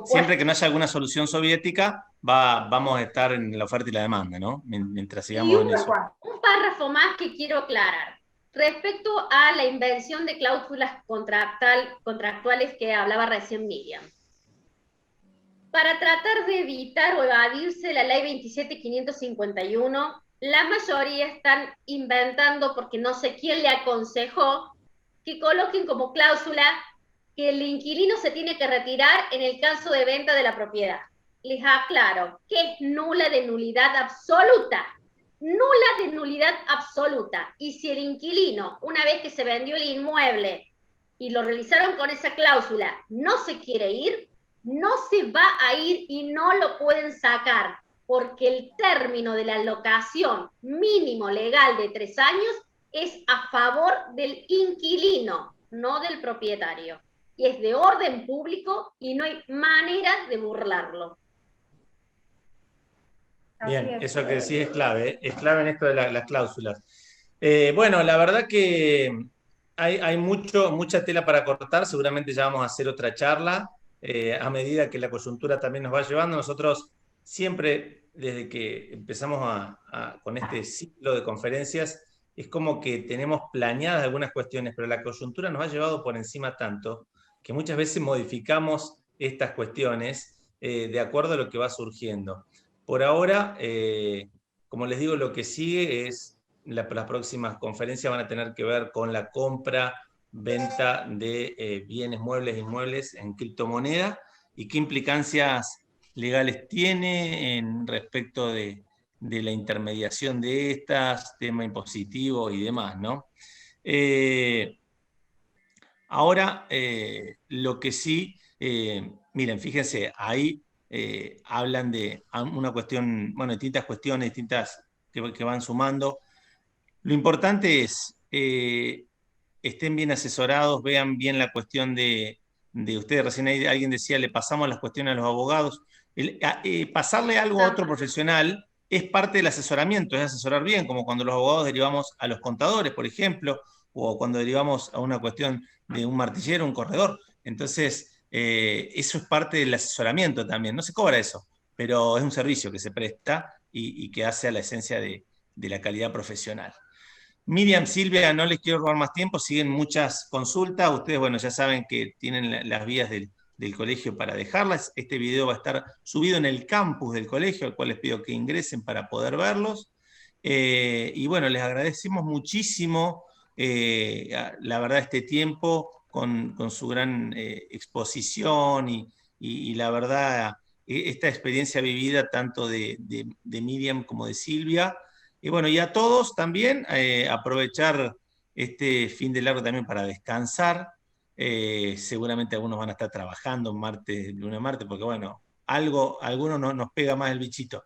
siempre que no haya alguna solución soviética, vamos a estar en la oferta y la demanda, ¿no? Mientras sigamos en eso. Un párrafo más que quiero aclarar. Respecto a la invención de cláusulas contractuales que hablaba recién Miriam. Para tratar de evitar o evadirse la ley 27.551, la mayoría están inventando, porque no sé quién le aconsejó, que coloquen como cláusula que el inquilino se tiene que retirar en el caso de venta de la propiedad. Les aclaro que es nula de nulidad absoluta. Nula de nulidad absoluta. Y si el inquilino, una vez que se vendió el inmueble y lo realizaron con esa cláusula, no se quiere ir, no se va a ir y no lo pueden sacar, porque el término de la locación mínimo legal de 3 años es a favor del inquilino, no del propietario. Y es de orden público y no hay manera de burlarlo. Bien, eso que decís es clave en esto de las cláusulas. Bueno, la verdad que hay mucha tela para cortar, seguramente ya vamos a hacer otra charla. A medida que la coyuntura también nos va llevando, nosotros siempre, desde que empezamos con este ciclo de conferencias, es como que tenemos planeadas algunas cuestiones, pero la coyuntura nos ha llevado por encima tanto que muchas veces modificamos estas cuestiones de acuerdo a lo que va surgiendo. Por ahora, como les digo, lo que sigue es, las próximas conferencias van a tener que ver con la compra venta de bienes muebles e inmuebles en criptomoneda y qué implicancias legales tiene en respecto de la intermediación de estas, tema impositivo y demás, ¿no? Ahora, lo que sí, miren, fíjense, ahí hablan de una cuestión, bueno, distintas cuestiones, distintas que van sumando. Lo importante es, estén bien asesorados, vean bien la cuestión de ustedes, recién ahí alguien decía, le pasamos las cuestiones a los abogados. Pasarle algo a otro profesional es parte del asesoramiento, es asesorar bien, como cuando los abogados derivamos a los contadores, por ejemplo, o cuando derivamos a una cuestión de un martillero, un corredor. Entonces, eso es parte del asesoramiento también. No se cobra eso, pero es un servicio que se presta y que hace a la esencia de la calidad profesional. Miriam, Silvia, no les quiero robar más tiempo, siguen muchas consultas. Ustedes, bueno, ya saben que tienen las vías del colegio para dejarlas. Este video va a estar subido en el campus del colegio, al cual les pido que ingresen para poder verlos. Y bueno, les agradecemos muchísimo, la verdad, este tiempo con su gran exposición y la verdad, esta experiencia vivida tanto de Miriam como de Silvia. Y bueno, y a todos también aprovechar este fin de largo también para descansar. Seguramente algunos van a estar trabajando martes, lunes, martes, porque bueno, algunos nos pega más el bichito.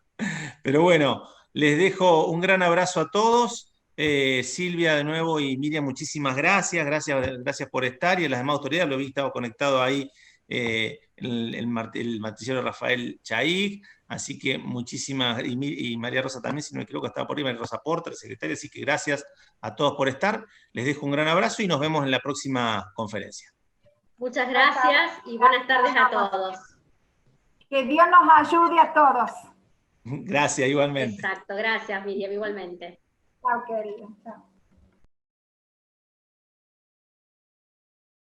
Pero bueno, les dejo un gran abrazo a todos. Silvia de nuevo y Miriam, muchísimas gracias. Gracias por estar y a las demás autoridades. Lo vi que estaba conectado ahí el martillero Rafael Chaig. Así que muchísimas, y María Rosa también, si no me equivoco, estaba por ahí, María Rosa Porter, secretaria. Así que gracias a todos por estar. Les dejo un gran abrazo y nos vemos en la próxima conferencia. Muchas gracias y buenas tardes a todos. Que Dios nos ayude a todos. Gracias, igualmente. Exacto, gracias Miriam, igualmente. Chao, querido. Chao.